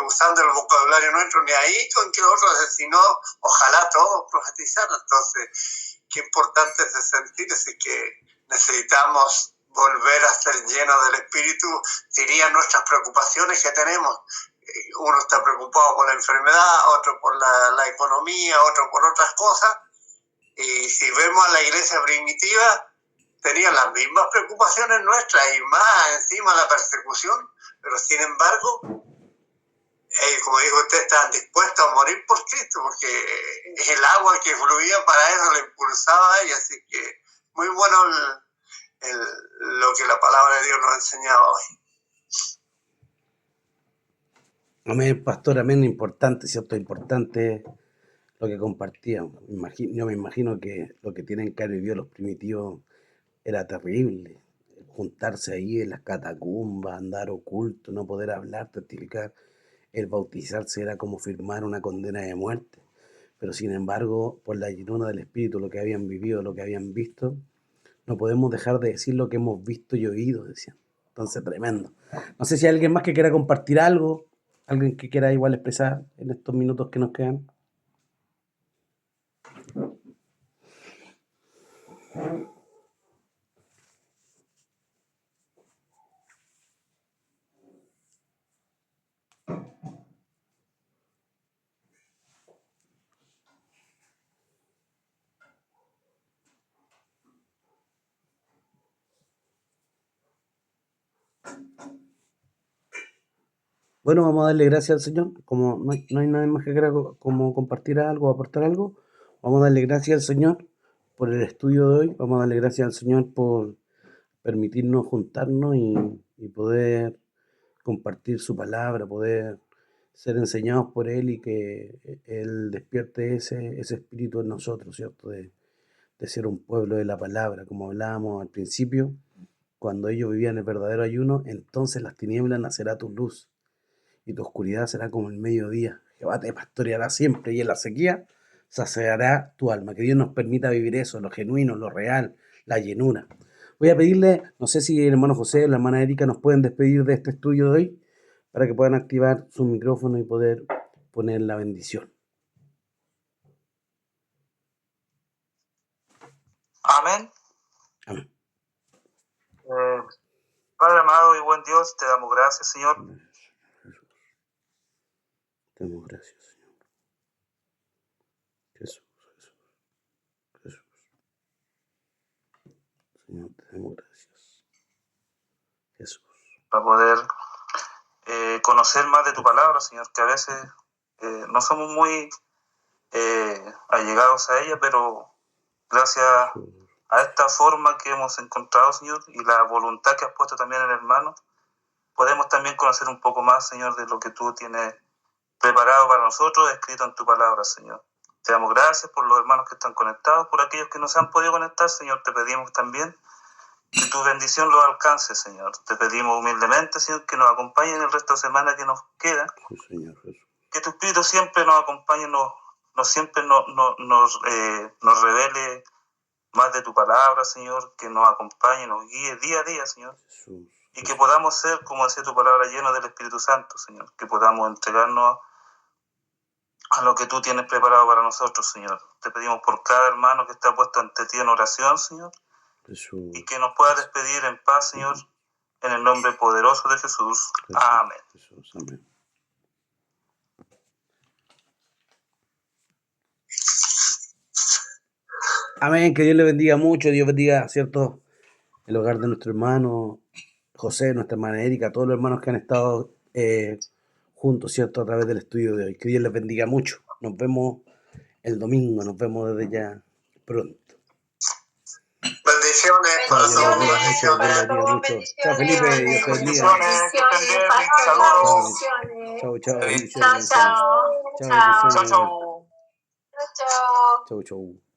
usando el vocabulario nuestro ni ahí con que nosotros, sino ojalá todos profetizaran. Entonces, qué importante es sentirse que necesitamos volver a ser llenos del Espíritu. Dirían nuestras preocupaciones que tenemos. Uno está preocupado por la enfermedad, otro por la economía, otro por otras cosas. Y si vemos a la iglesia primitiva, tenían las mismas preocupaciones nuestras y más encima la persecución, pero sin embargo, como dijo usted, estaban dispuestos a morir por Cristo, porque el agua que fluía para eso le impulsaba a ellos. Así que muy bueno lo que la palabra de Dios nos enseñaba hoy. Amén, pastor, amén, importante, ¿cierto? Importante lo que compartíamos. Yo me imagino que lo que tienen que haber vivido los primitivos era terrible. Juntarse ahí en las catacumbas, andar oculto, no poder hablar, testificar. El bautizarse era como firmar una condena de muerte. Pero sin embargo, por la llenura del Espíritu, lo que habían vivido, lo que habían visto, no podemos dejar de decir lo que hemos visto y oído, decían. Entonces, tremendo. No sé si hay alguien más que quiera compartir algo, alguien que quiera igual expresar en estos minutos que nos quedan. Bueno, vamos a darle gracias al Señor. Como no hay nadie más que quiera como compartir algo o aportar algo, vamos a darle gracias al Señor por el estudio de hoy. Vamos a darle gracias al Señor por permitirnos juntarnos y poder compartir su palabra, poder ser enseñados por Él y que Él despierte ese espíritu en nosotros, ¿cierto? De ser un pueblo de la palabra, como hablábamos al principio. Cuando ellos vivían el verdadero ayuno, entonces las tinieblas nacerá tu luz y tu oscuridad será como el mediodía. Jehová te pastoreará siempre y en la sequía saciará tu alma. Que Dios nos permita vivir eso, lo genuino, lo real, la llenura. Voy a pedirle, no sé si el hermano José o la hermana Erika nos pueden despedir de este estudio de hoy para que puedan activar su micrófono y poder poner la bendición. Amén. Amén. Padre amado y buen Dios, te damos gracias, Señor. Te damos gracias, Señor. Jesús. Señor, te damos gracias. Jesús. Para poder conocer más de tu palabra, Señor, que a veces no somos muy allegados a ella, pero gracias a esta forma que hemos encontrado, Señor, y la voluntad que has puesto también en el hermano, podemos también conocer un poco más, Señor, de lo que tú tienes preparado para nosotros, escrito en tu palabra, Señor. Te damos gracias por los hermanos que están conectados, por aquellos que no se han podido conectar, Señor, te pedimos también que tu bendición los alcance, Señor. Te pedimos humildemente, Señor, que nos acompañe en el resto de semana que nos queda. Sí, Señor Jesús. Que tu Espíritu siempre nos acompañe, siempre nos revele más de tu palabra, Señor, que nos acompañe, nos guíe día a día, Señor. Jesús. Y que podamos ser, como decía tu palabra, llenos del Espíritu Santo, Señor. Que podamos entregarnos a lo que tú tienes preparado para nosotros, Señor. Te pedimos por cada hermano que está puesto ante ti en oración, Señor. Jesús. Y que nos pueda despedir en paz, Señor, en el nombre poderoso de Jesús. Amén. Jesús, amén. Amén, que Dios le bendiga mucho, Dios bendiga, ¿cierto? El hogar de nuestro hermano José, nuestra hermana Erika, todos los hermanos que han estado juntos, ¿cierto? A través del estudio de hoy. Que Dios les bendiga mucho. Nos vemos el domingo, nos vemos desde ya pronto. Bendiciones para Dios les todos. bendiga mucho, Dios les bendiga mucho. Chao Felipe, Dios te bendiga. Saludos. Chao, chao, Chao, bendiciones. Chao. Chao, bendiciones. Chao. Chau, chau.